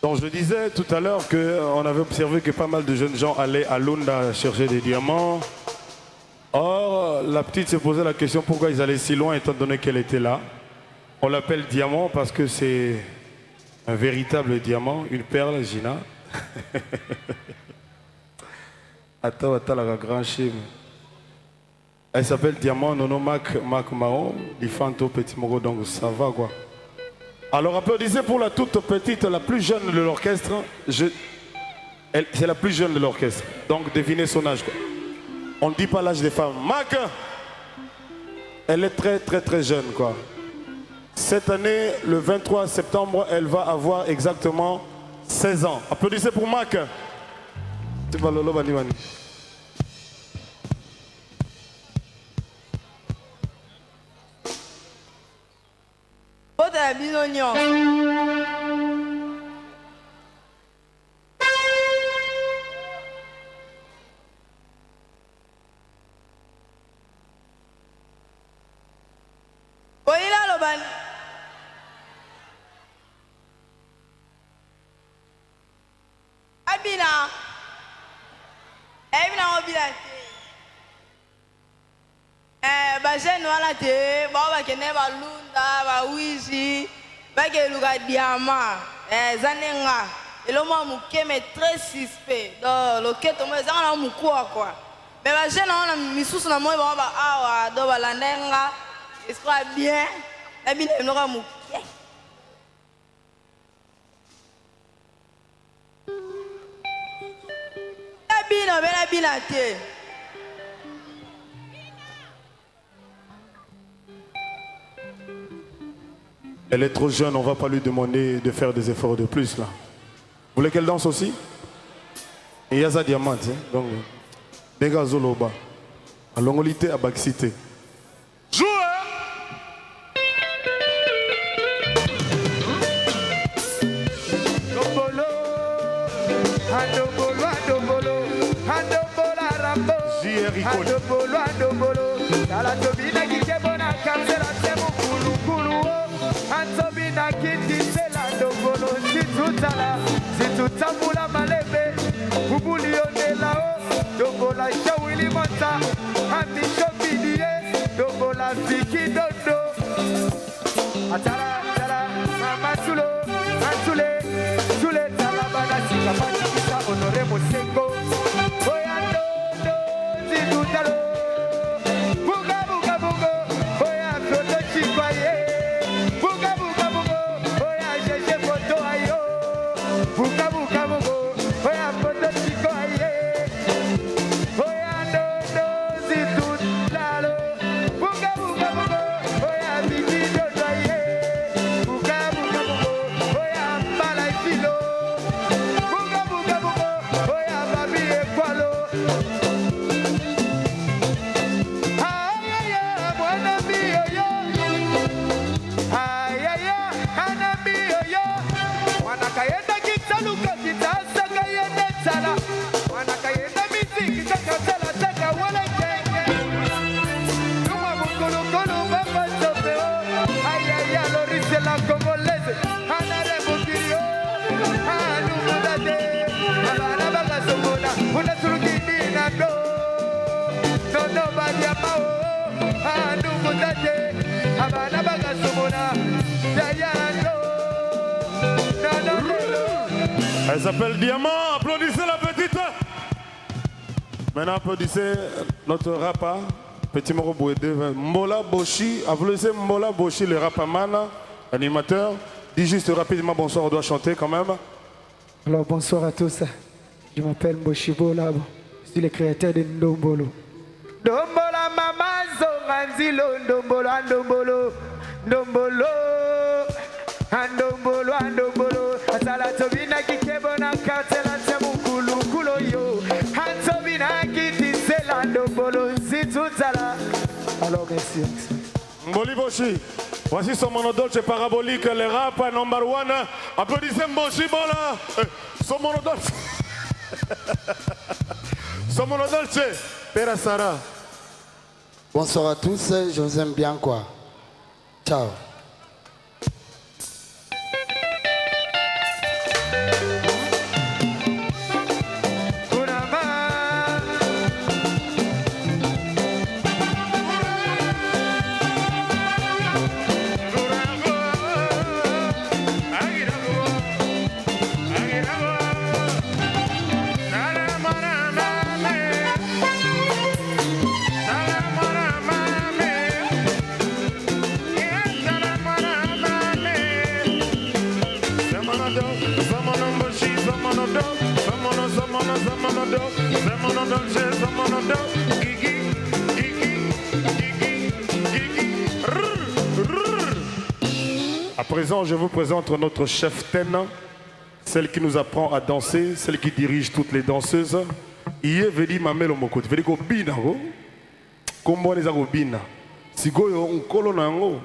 Donc je disais tout à l'heure qu'on avait observé que pas mal de jeunes gens allaient à Lunda chercher des diamants. Or, la petite se posait la question pourquoi ils allaient si loin étant donné qu'elle était là. On l'appelle diamant parce que c'est un véritable diamant, une perle, Gina. Attends, la grand chim. Elle s'appelle Diamant Nono Mac Mao, Lifanto Petit Mogo, donc ça va quoi. Alors applaudissez pour la toute petite, la plus jeune de l'orchestre. C'est la plus jeune de l'orchestre, donc devinez son âge quoi. On ne dit pas l'âge des femmes. Mac, elle est très très très jeune quoi. Cette année, le 23 septembre, elle va avoir exactement 16 ans. Applaudissez pour Mac. Bajene wana te bao bakende balunda bawizi bakeluka diama zanenga eloma mukeme très suspect donc loketo mo ezanga na mukuwa kwa mais bajene wana misusu na moi ba awa do balandenga esprit bien na bina mnoka muke na bina te. Elle est trop jeune, on ne va pas lui demander de faire des efforts de plus là. Vous voulez qu'elle danse aussi? Et il y a ça diamant, donc Nega Zoloba, à Longolité, à Baxité. Joue! Antobina kiti sela ndogolo situtala situtambula malebe ubulio nelao dogola shawili monta amisho bidie fiki dodo. Atala, atala, mama tulo, antule, tule tala bana sika pati kisa honore mosengo. Oya dodo, zidutalo. Buga buga bugo, oya dodo chikwaye. Buga buga bugo, oya jeje foto ayo. Buga buga bugo, oya foto chikwaye. Oya dodo, zidutalo. Buga buga bugo, oya bigi dodo aye. Buga buga bugo, oya mbala ifilo. Buga buga bugo, oya babi ekwalo. Ayaya, mwana miyoyo. Ayaya, hana miyoyo. Mwana kayenda kitaluka kitasa kayenda tala. Mwana kayenda miziki kakatala taka wala kenge. Numa mukulukulu baba sopeo. Ayaya, lorise la congolaise. Hana rebukirio. Hanu mudade. Abana baga somola. Una turukini na do. No nobody amao. Hanu mudade. Abana baga somola. Dayano. No no no. Elle s'appelle Diamant. Applaudissez la petite. Maintenant, applaudissez notre rapa. Petit Moro Bouédé. Mbola Boshi. Applaudissez Mbola Boshi, le rapamana, animateur. Dis juste rapidement bonsoir, on doit chanter quand même. Alors bonsoir à tous, je m'appelle Moshibo Labo, je suis le créateur de Ndombolo. Ndombola mama zonganzilo, Ndombolo, Ndombolo, Ndombolo, Ndombolo, Ndombolo. Asala tobina kikebona katela temukulu kulo yo. Tobina kitisela Ndombolo zitutala. Alors merci. Mboli Boshi. Voici son monodolce parabolique, le rap number one. Applaudissez Mboshi Bola. Son monodolce. Son monodolce. Pera Sarah. Bonsoir à tous, je vous aime bien quoi. Ciao. À présent, je vous présente notre chef Ten, celle qui nous apprend à danser, celle qui dirige toutes les danseuses. Iye vedi mamelo mokoti, vedi ko bina go. Kombo neza ko bina. Sigoyo nkolo na ngo.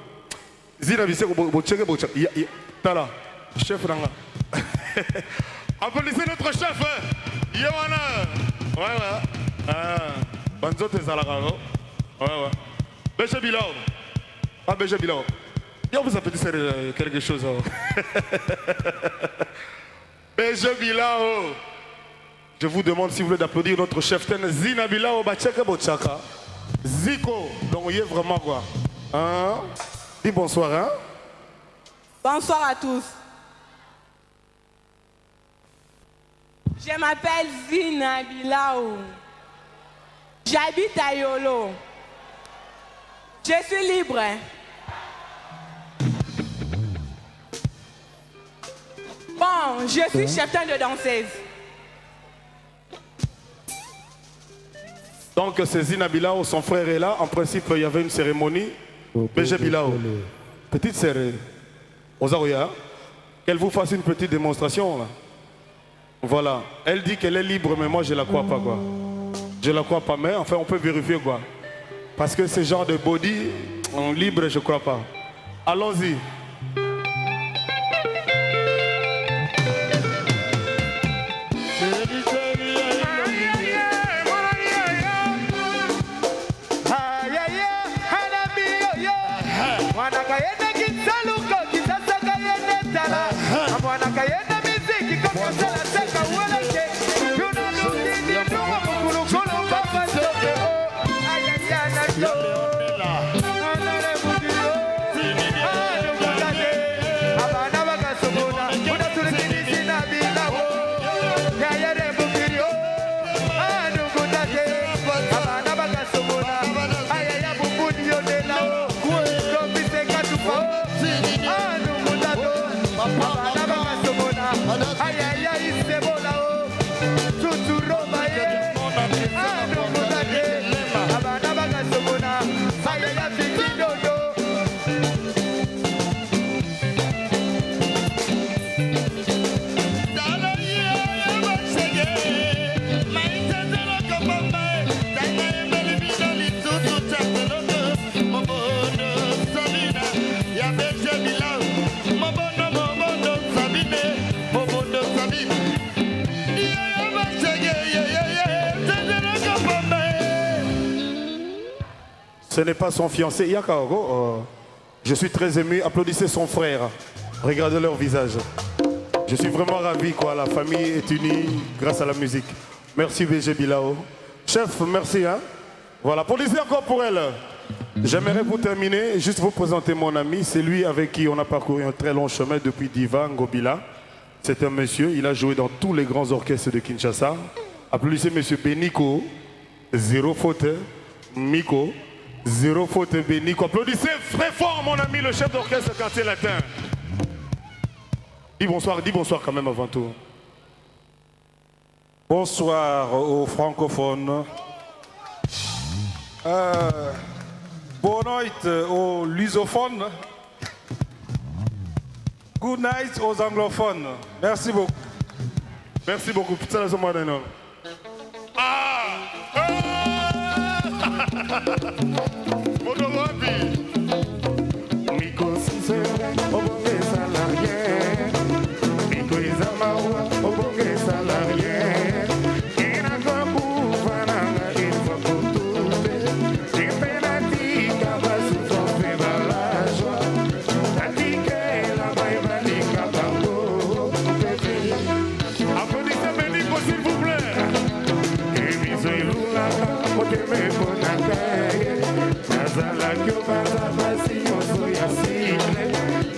Zina bise ko bocheke bocheke. Tala, chef nanga. Applaudissez notre chef. Yowana. Ouais. Banzote zalaka go. Ouais. Beche Bilao. Ah, Beche Bilao. Yo, vous avez dit quelque chose. Beche Bilao. Je vous demande s'il vous plaît d'applaudir notre chef Ten Zina Bilao Bachaka Bochaka. Zico. Donc, il est vraiment quoi. Hein? Dis bonsoir, hein? Bonsoir à tous. Je m'appelle Zina Bilao. J'habite à Yolo. Je suis libre. Bon, je suis cheftain de danseuse. Donc, c'est Zina Bilao, son frère est là. En principe, il y avait une cérémonie. Beche Bilao. Petite sœur. Ozaroya. Qu'elle vous fasse une petite démonstration, là. Voilà. Elle dit qu'elle est libre, mais moi, je la crois pas, quoi. Je la crois pas, mais enfin, on peut vérifier, quoi. Parce que ce genre de body, en libre, je crois pas. Allons-y. Ce n'est pas son fiancé. Yakaogo, je suis très ému. Applaudissez son frère. Regardez leur visage. Je suis vraiment ravi, quoi. La famille est unie grâce à la musique. Merci VG Bilao. Chef, merci. Hein? Voilà, applaudissez encore pour elle. J'aimerais pour terminer, juste vous présenter mon ami. C'est lui avec qui on a parcouru un très long chemin depuis Diva Ngobila. C'est un monsieur, il a joué dans tous les grands orchestres de Kinshasa. Applaudissez monsieur Beniko. Zéro faute. Miko. Zéro faute Beniko. Applaudissez très fort mon ami, le chef d'orchestre Quartier Latin. Dis bonsoir quand même avant tout. Bonsoir aux francophones. Bonne nuit aux lusophones. Good night aux anglophones. Merci beaucoup. Merci beaucoup. Putain, là, c'est moi d'un homme. Miko Sisere, obonge salarié. Miko Izamawa, obonge salarié. Ina kwa kufananga ilfa kutube. Impenati kabasu fofe balajwa. Tatike la baibali kabango. Applaudissez Beniko s'il vous plaît. Ebizo ilula, oteme konakaye. Nazala kyo baza basi oso ya sigle.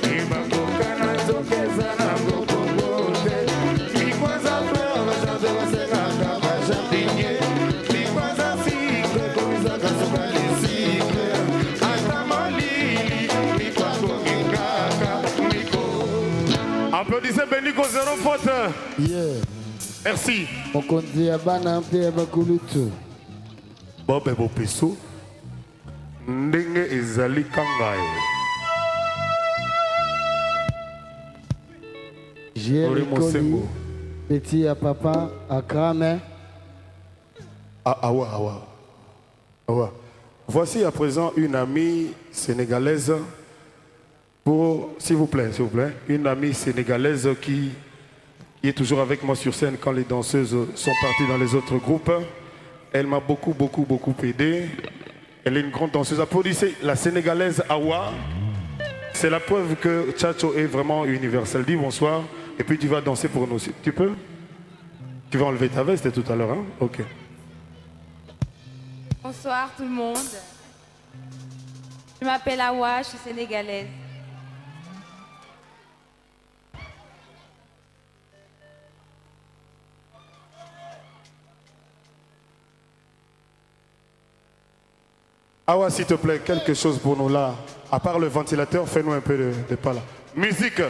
Ibakoka na zokeza na gokogote. Mikwaza fleur, bajazo basenga kama jardinier. Mikwaza sigle, komiza kasuka ni sigle. Ata malili, mikwako ngingaka, miko. Applaudissez Beniko, zéro faute. Yeah. Merci. Mokonzi ya bana mpe ya bakulutu. Bobe Bopeso. Ndenge ezali kangai. J'ai Koli, petit à papa, à Krame. Awa. Voici à présent une amie sénégalaise pour, s'il vous plaît, une amie sénégalaise qui est toujours avec moi sur scène quand les danseuses sont parties dans les autres groupes. Elle m'a beaucoup aidé. Elle est une grande danseuse. Applaudissez la sénégalaise Awa. C'est la preuve que Tchatcho est vraiment universel. Dis bonsoir et puis tu vas danser pour nous. Tu peux? Tu vas enlever ta veste tout à l'heure, hein? Ok. Bonsoir tout le monde. Je m'appelle Awa, je suis sénégalaise. Awa, s'il te plaît, quelque chose pour nous là. À part le ventilateur, fais-nous un peu de pas là. Musique.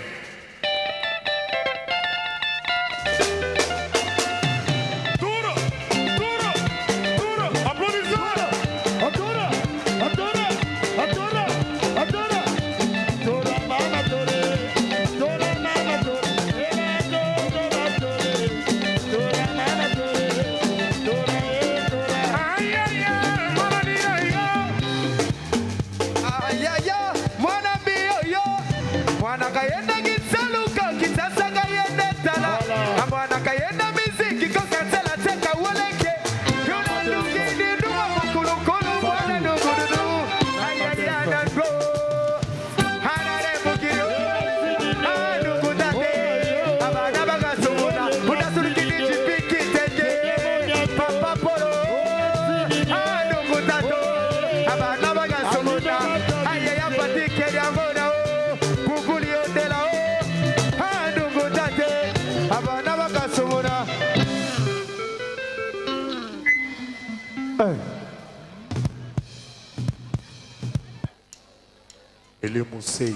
Et le Moussei.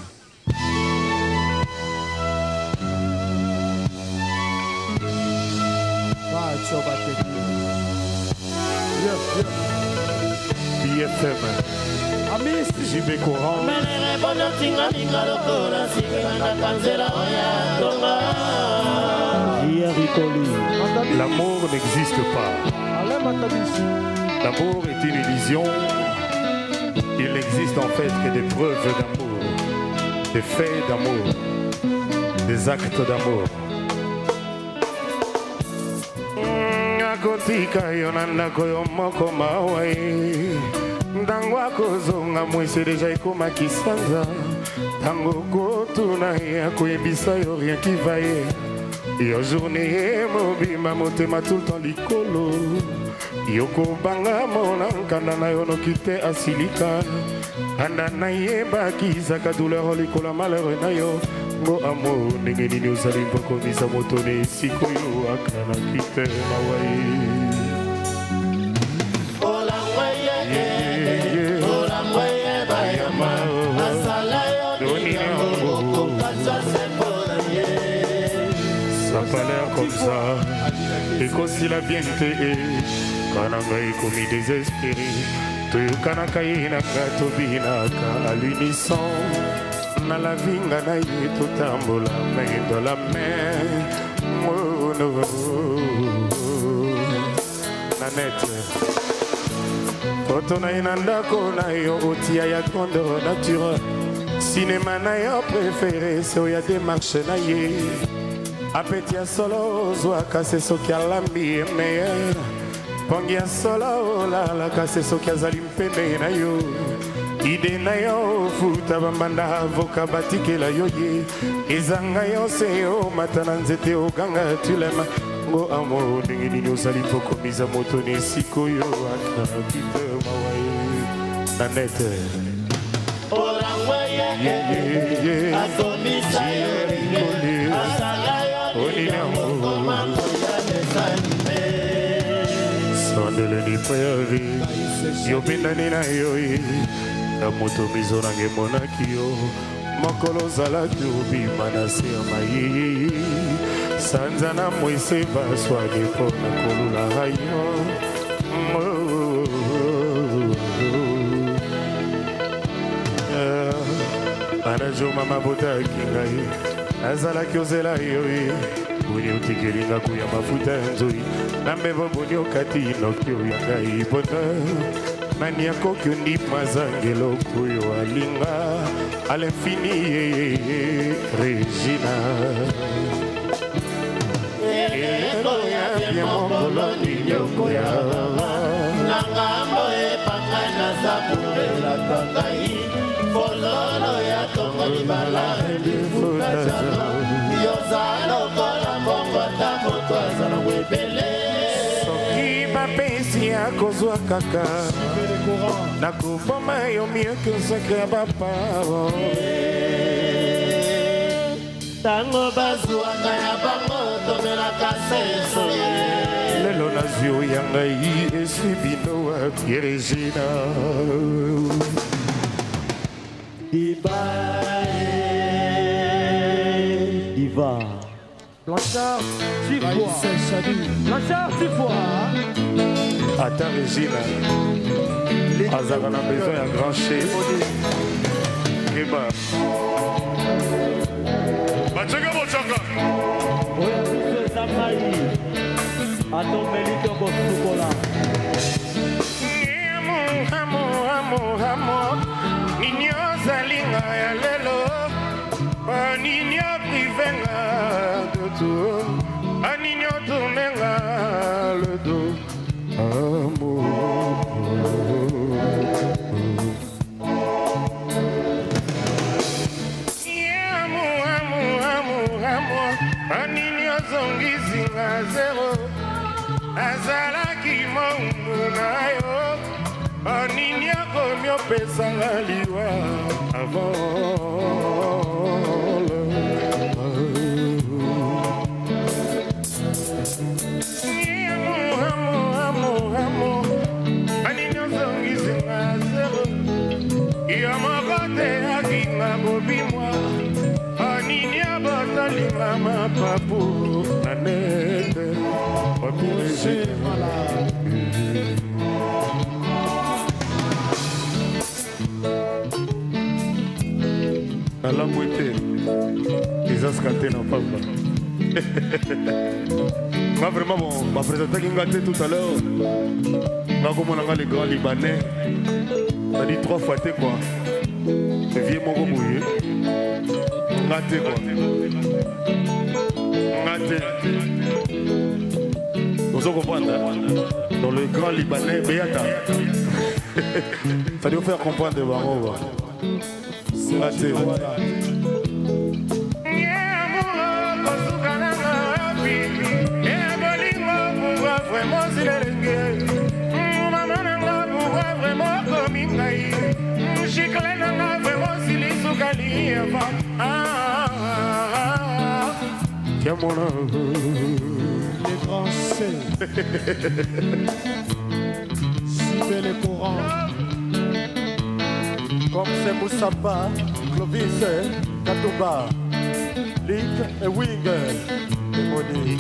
BFM. JB Coran. L'amour n'existe pas. L'amour est une illusion. Il n'existe en fait que des preuves d'amour, des faits d'amour, des actes d'amour. Akotika yonanda koyo moko mawai ntango akozonga mwese deja ekomaki sanza ntango kotuna ye akoyebisa yo rien qui va ye yo journée ye mobima motema tout le temps likolo yokobanga mona nkanda na yo noki te asilika anda nayebaki zaka douleur likolo ya malheure na yo ngo amo ndenge nini ozali mpokomisa moto na esika oyo akanaki te mawa ye ça pas l'air comme ça et qu'aussi la bien te kananga ekomi désespéré toyokanaka ye naka tobinaka à l'unisson na la vinga na ye totambola main dans la main Nanette koto na ye na ndako na yo otia ya grandeur nature cinéma na yo préféré c'est oyo ya démarche na ye apeti ya solo ozwaka se soki alambi ye meilleur pongi ya solo olalaka se soki azali mpene na yo ide na yo futa bambanda avoka batikela yo ye ezanga yo se yo mata na nzete oganga tulema ngo amo ndenge nini ozali mpokomisa moto na esika oyo akanaki te mawa ye Nanette sondeleni preavi yobendani na yo ye na moto mizo nange monaki yo mokolo ozalaki obima na se ya mayeye sanza na mwese baswani mpo na kolulaka yo anajoma mabotaki ngai nazalaki ozela yo ye boni otikelinga kuya mafuta ya nzoi na mbevo boni okati noki oya ngai bonheur nani akoki ondima zangelo oyo alinga à l'infini Regina elelo ya bien mokolo ninyokoya nangambo epanga naza kolelaka ngai fololo ya tongo libala elifutazala yozala lokola mbongo ata moto azala webele soki bapesi akozwa kaka nakoboma yo mieux que secret ya baparo tango bazwaka ya bango tomelaka seso lelo nazwi oya ngai eswi bino wapi Regina Diva Blanchard, tu vois Blanchard, tu vois Attends Regina azaka na besoin ya grand chef keba bachaka bochaka oya biso eza mai atomeli tokosukola amo nini ozalinga ya lelo banini oprivenga doto anini otournenga le do amour anini ozongisinga zero azalaki mongu na yo anini akomi opesanga liwa avant anini ozongisinga zero yo moko te akinga bobimwa anini abotalinga mapapu Nanette opirege nalambu ete ezaskate na pamba nga vraiment bon bapresentaki nga te tout à l'heure nga komonanga les grands libanais ça dit 3 fois te quoi vie moko boye nga te quoi nga te ozo comprendre dans le grand libanais Beata Ça doit faire comprendre des barreaux. C'est raté. Vraiment si les maman nanga pourquoi vraiment comme ingai chiclé nanga vraiment si les soukali Tiens mon Les Français. Suivez les courants. Comme c'est Moussapa, Clovis, Katouba, Link et Wing, et Moni.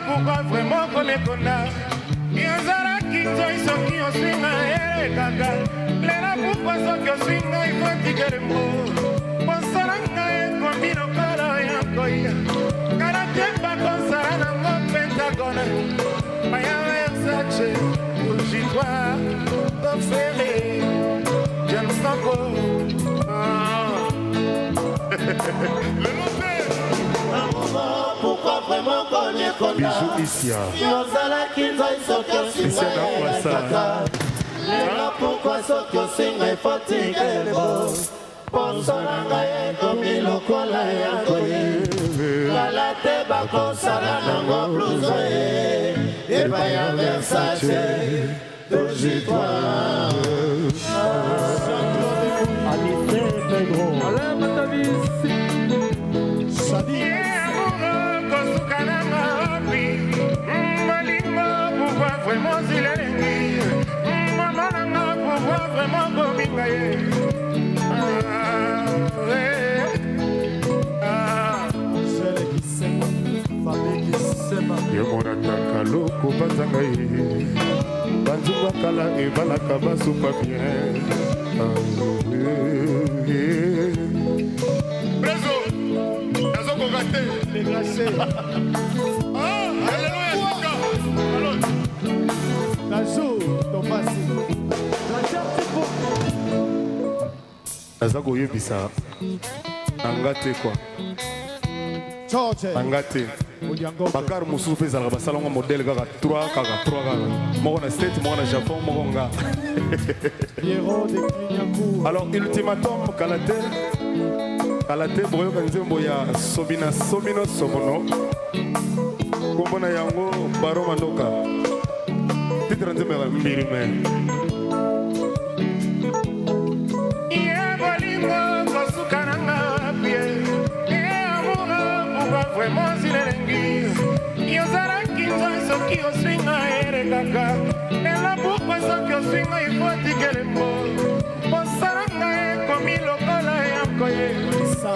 Pourquoi vraiment qu'on est connard? Yozara qui toi ils sont qui ont swinga et gaga. Léla pourquoi sont qui ont swinga il faut tirer les mots. Pensaranga et combino kala et koya. Karate pas comme ça dans mon pentagone. Maya Versace, Ujitwa, Tofere, James Sanko. Le noté. Pourquoi vraiment qu'on est content? Ici, Yozala kinzo isokyo singa ele kaka. Lela pourquoi sokyo singa ifotika elebo. Ponso nanga yeko milokola yako ye. Kala te bakosala nango bluzo ye. Epa ya Versace, dojitwa. Anissé Pedro. Alain Matavis. Sadi. Vraiment si les maman nanga pourquoi vraiment gominga ye Celle qui s'aime, famille qui s'aime. Yomoraka loko banzanga ye banzuba kala ebalaka basupa bien. Preso, nazo kokate Les glacés. alléluia allons. Najou, Tomasi. naza koyebisa nanga te kwa George. nanga te bakar mosusu mpe ezalaka basalanga modele kaka 3 kaka moko na state moko na japon moko nga Pierrot de Clignancourt. alors ultimatum kala te boyoka nzembo ya sobina somino sobono kombo na yango baro mandoka titre nzembo ya mbiri me Vraiment si les yozaraki nzoi soki oswinga ere kaka ela pourquoi soki oswinga ifo tike le mbo mosaranga ekomi lokola ya koye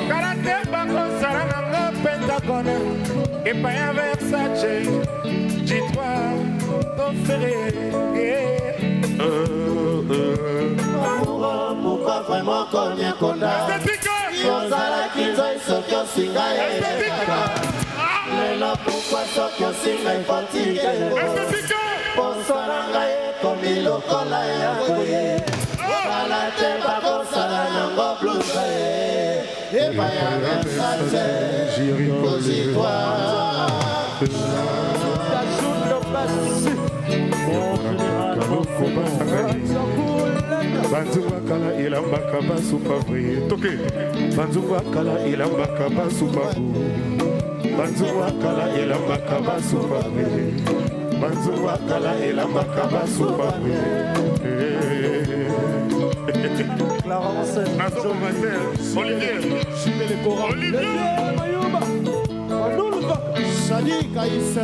kala te bakosala nango pentagone epai ya Versace jitwa tofere Pourquoi vraiment qu'on est content? Yozalaki nzoi soki osinga ele kaka. Lelo pourquoi soki osinga ifotika elebo. Ponso nanga ekomi lokola yako ye. Kala te bakosala nango blusa ye. Epa ya Versace, kozitwa. banzunga kala elambaka basupa vre toke banzunga kala elambaka basupa banzunga kala elambaka basupa vre banzunga kala elambaka basupa vre Clarence. Olivier Suivez les coraux. Olivier Mayumba. Manulva. Sadi Kaïs.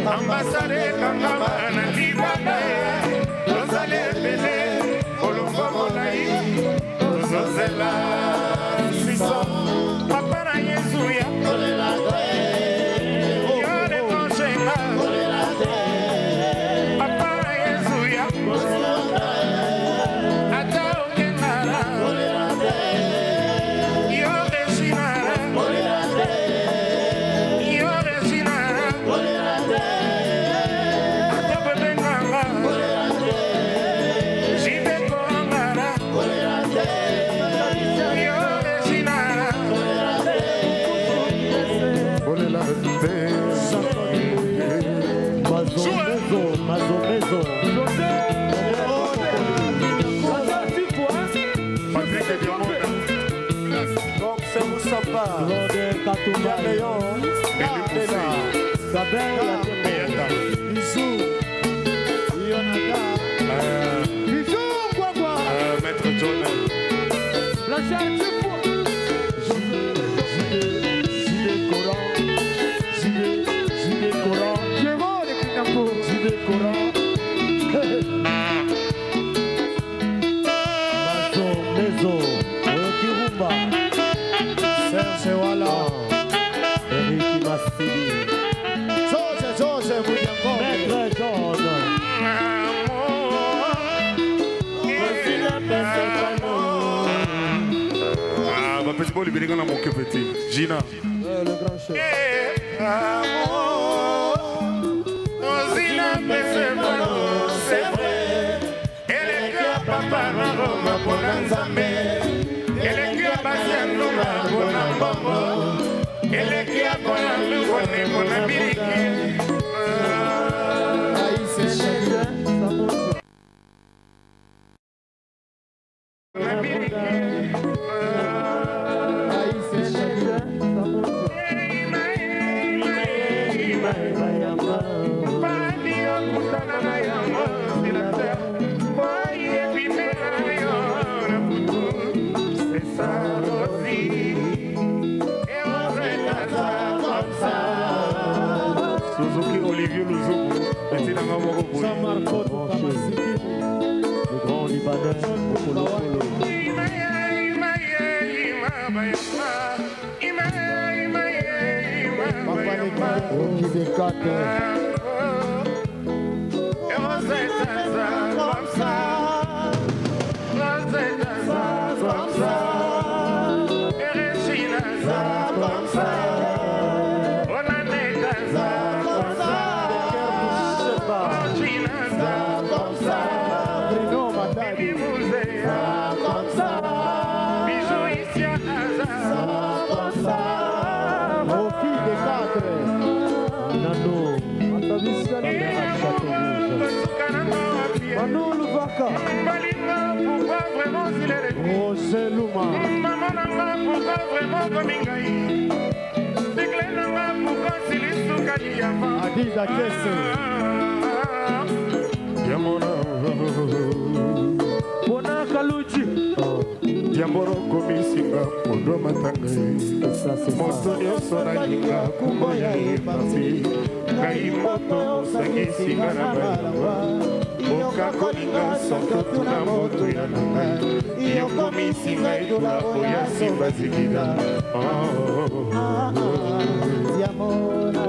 ambasade kangama na libanda tozali ebele kolongo molai tozozela siso papa na yesu ya kolela yone koshenga papa na yesu ya ata okengala yo resinara yo resinara Maison. Patrick Diamond. Donc c'est Moussapa. Claude Katumba. Léon. Bella. Gabin. Bisous. Yonada. Bisous, quoi. Maître John. La charge Serge Wala, Eric Massili, George Boudiango, Maître John, Va petit peu libérer quand on a manqué petit. Gina. Le grand chef. C'est vrai. Elle est que papa na Roma pour Nzambe. Elle est que Basianuma pour Nambombo. Elle est que Akola Lugone pour Nabiriki. Suzuki Olivier Luzubu. Petit dans mon groupe. Jean-Marc Tamasiki, le grand Libanais, Polo. Manon Louvaka. Pourquoi vraiment il est Roger Louma. Maman Nanga, pourquoi vraiment comme Ingaï? Sigle Nanga, pourquoi s'il est sous Kadiama? Adida Kesse. Diamona. Bona Kaluchi. Diamboro komisinga mondo matanga. Moto nyonso nalinga kumbo ya epasi. Ngai moto osangisinga na balawa. Okakolinga soto tuna moto ya nangai. Yokomisinga edula oya simba zikida. Diamona.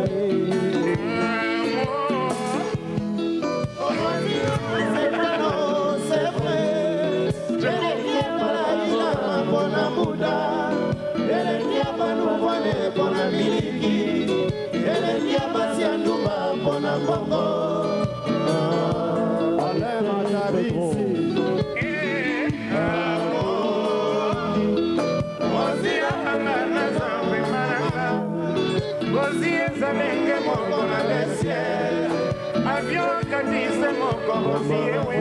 Avion kanise moko mosiewe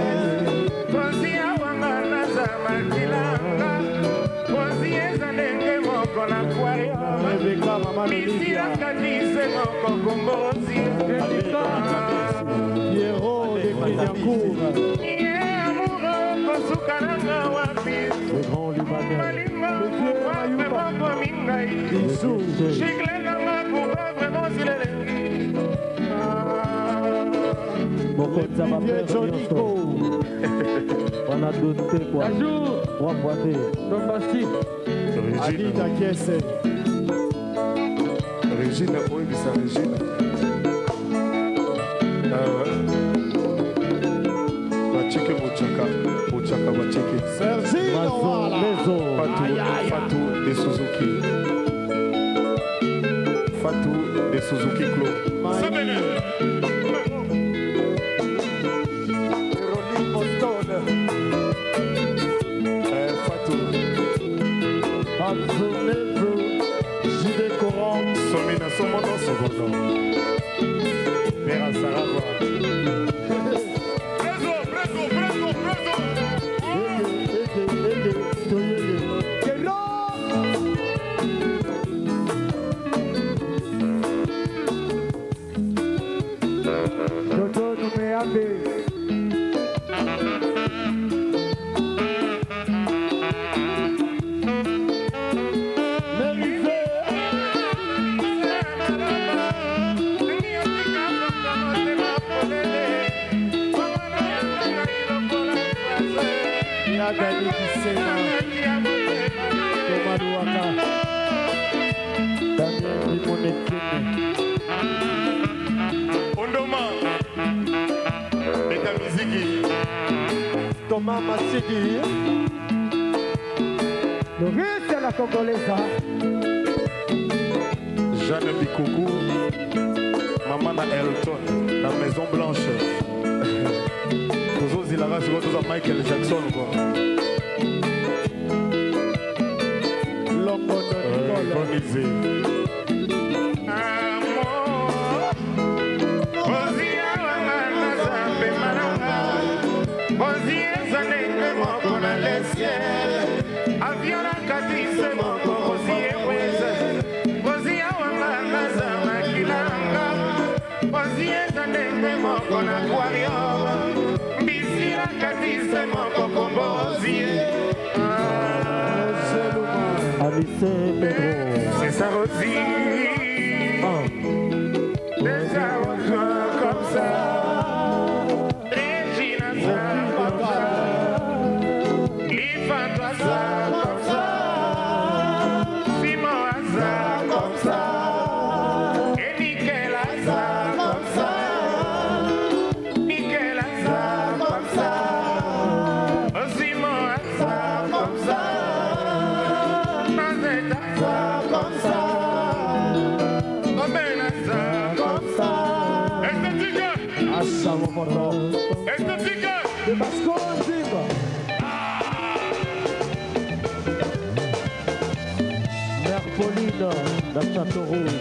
Kosia wanga naza makilanga Kosia zanenge moko na kwayo Misia kanise moko kumbozi Pierrot de Clignancourt. Yeah, amoureux, kosukananga wapi Le grand Libanais. Malinga, pourquoi vraiment comme Ingaï Bisous. Chicle nanga, pourquoi vraiment s'il est Mokonza Mapère Nyonso. On a doté quoi. Bonjour. Roi Boité. Dombastique. Adida Kesse. Regina, oui, c'est Regina. Bacheke Bochaka Bacheke. Sergino Wala. Fatou de Suzuki. Fatou de Suzuki Club. Véronique Boston. Fatou. Absonezo. J.D. Coran. Somina Somono Sogono. Vera Sarava. Ondoma, Beta Miziki, Thomas Massidi, le russe de la Congolaise. Jeanne Bikoukou, Maman Elton, la Maison Blanche. Tous il a race de Michael Jackson quoi. Longo Organisé. C'est ça aussi. C'est ça comme ça. Regina ça comme ça. Ifanta ça comme ça. Simon ça comme ça. Et Nickel ça comme ça. Nickel ça comme ça. Simon ça comme ça. De Basco Zimba. Mère Pauline, la Château Rouge.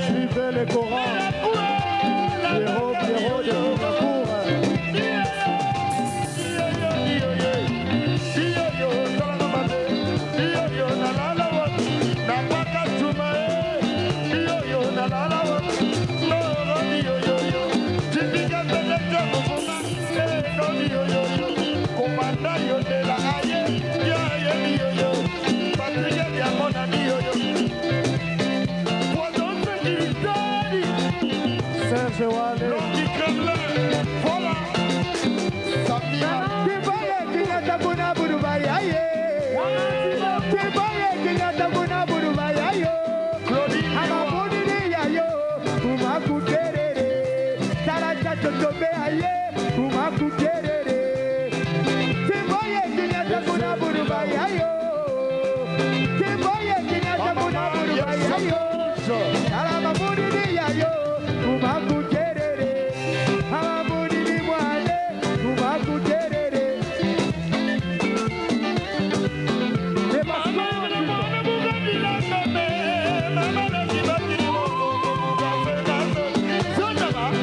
Suivez les Corans. Pierrot de Cour. Commander, yo de la aye, ya ye mi yo yo. kukerere Timboye kinyata kuna burubaya yo Timboye kinyata kuna burubaya yo Alama buridi ya yo Kuma kukerere Ama buridi mwale Kuma kukerere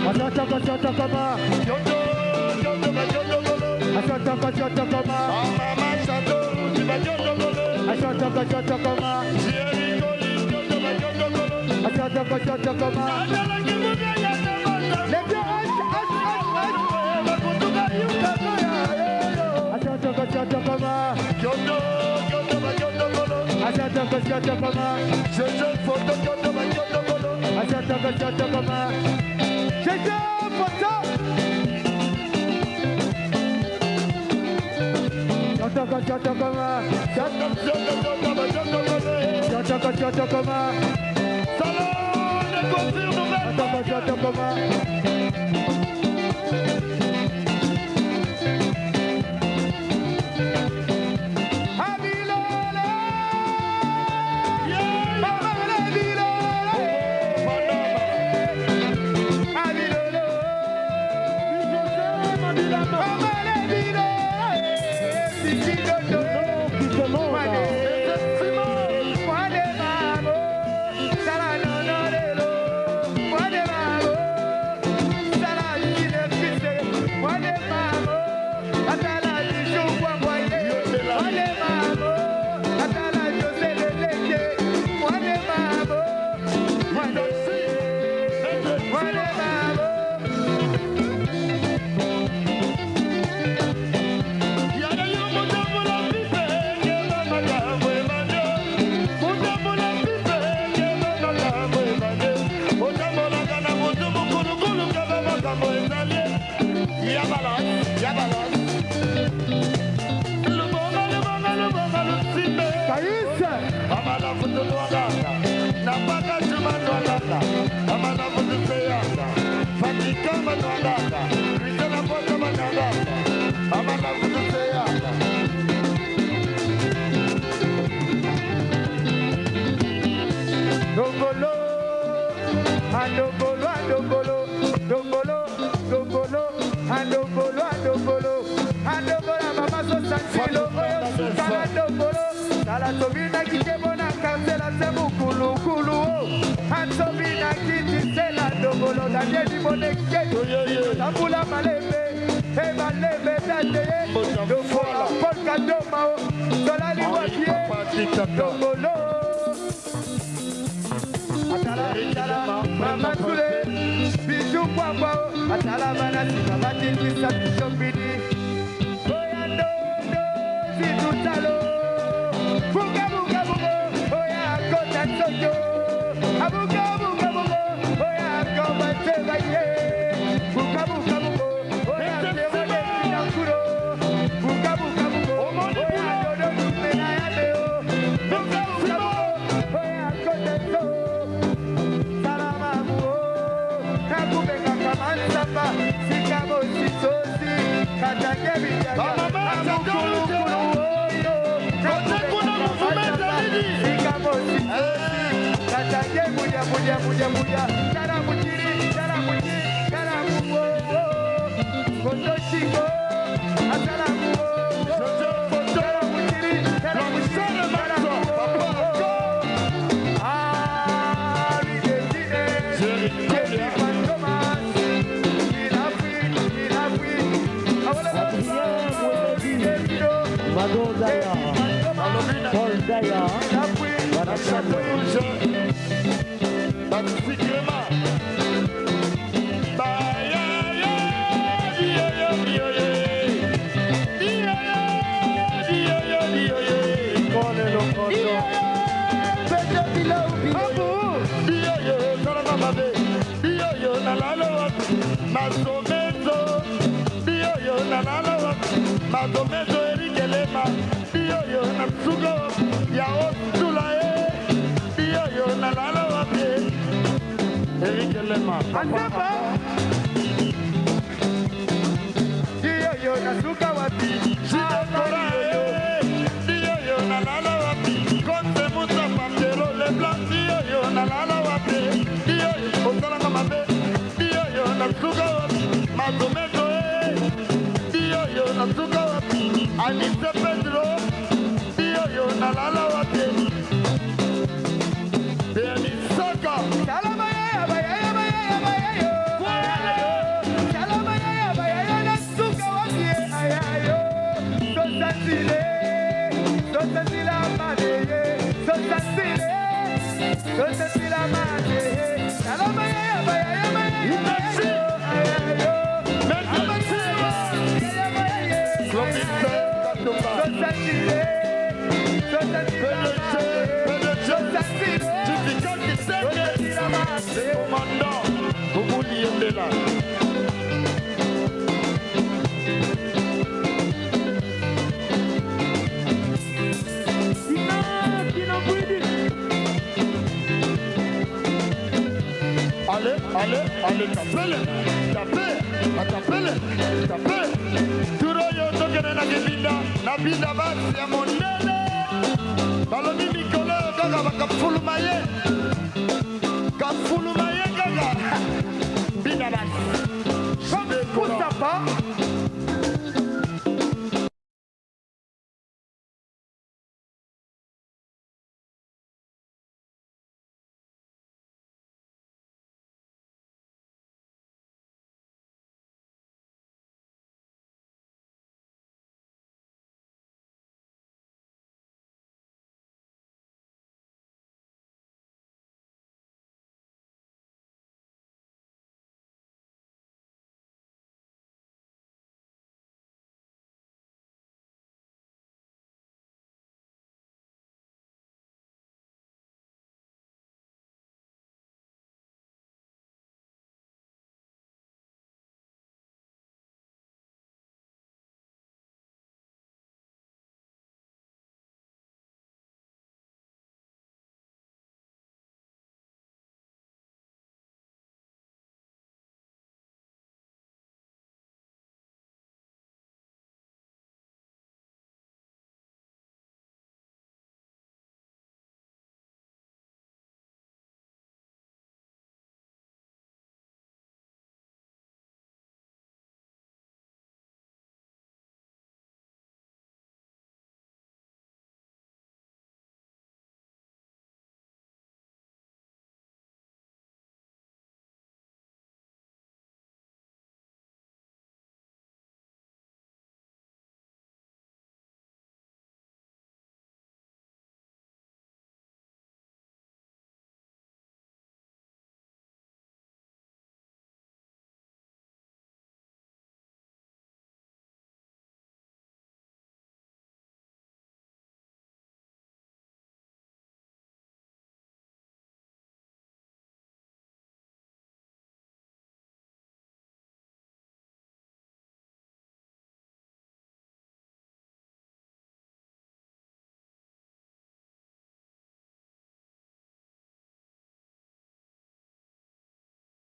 Asataka nasuka wapi Jidekora Dioyo nalala wapi Konte muta pamdero le blanc Dioyo nalala wapi Dioyo osalanga mabe Dioyo nasuka wapi Mazometo Dioyo nasuka wapi Anise Pedro Dioyo nalala wapi Beni Saka Salama ya bayaya bayaya bayayo Salama ya bayaya nasuka wapi ayayo Sosatile Sosatila maneye Sosatile Sosatila maneye Salama ya bayaya bayaya ayayo Sosatile Sosatila Commandant, vous vouliez là. Allez, tapez. Turo yo tokene na kibinda, na binda basi ya monene. Balobi mikolo kaka bakafulumaye. Kafulumaye kaka. Binda basi. Pousse pas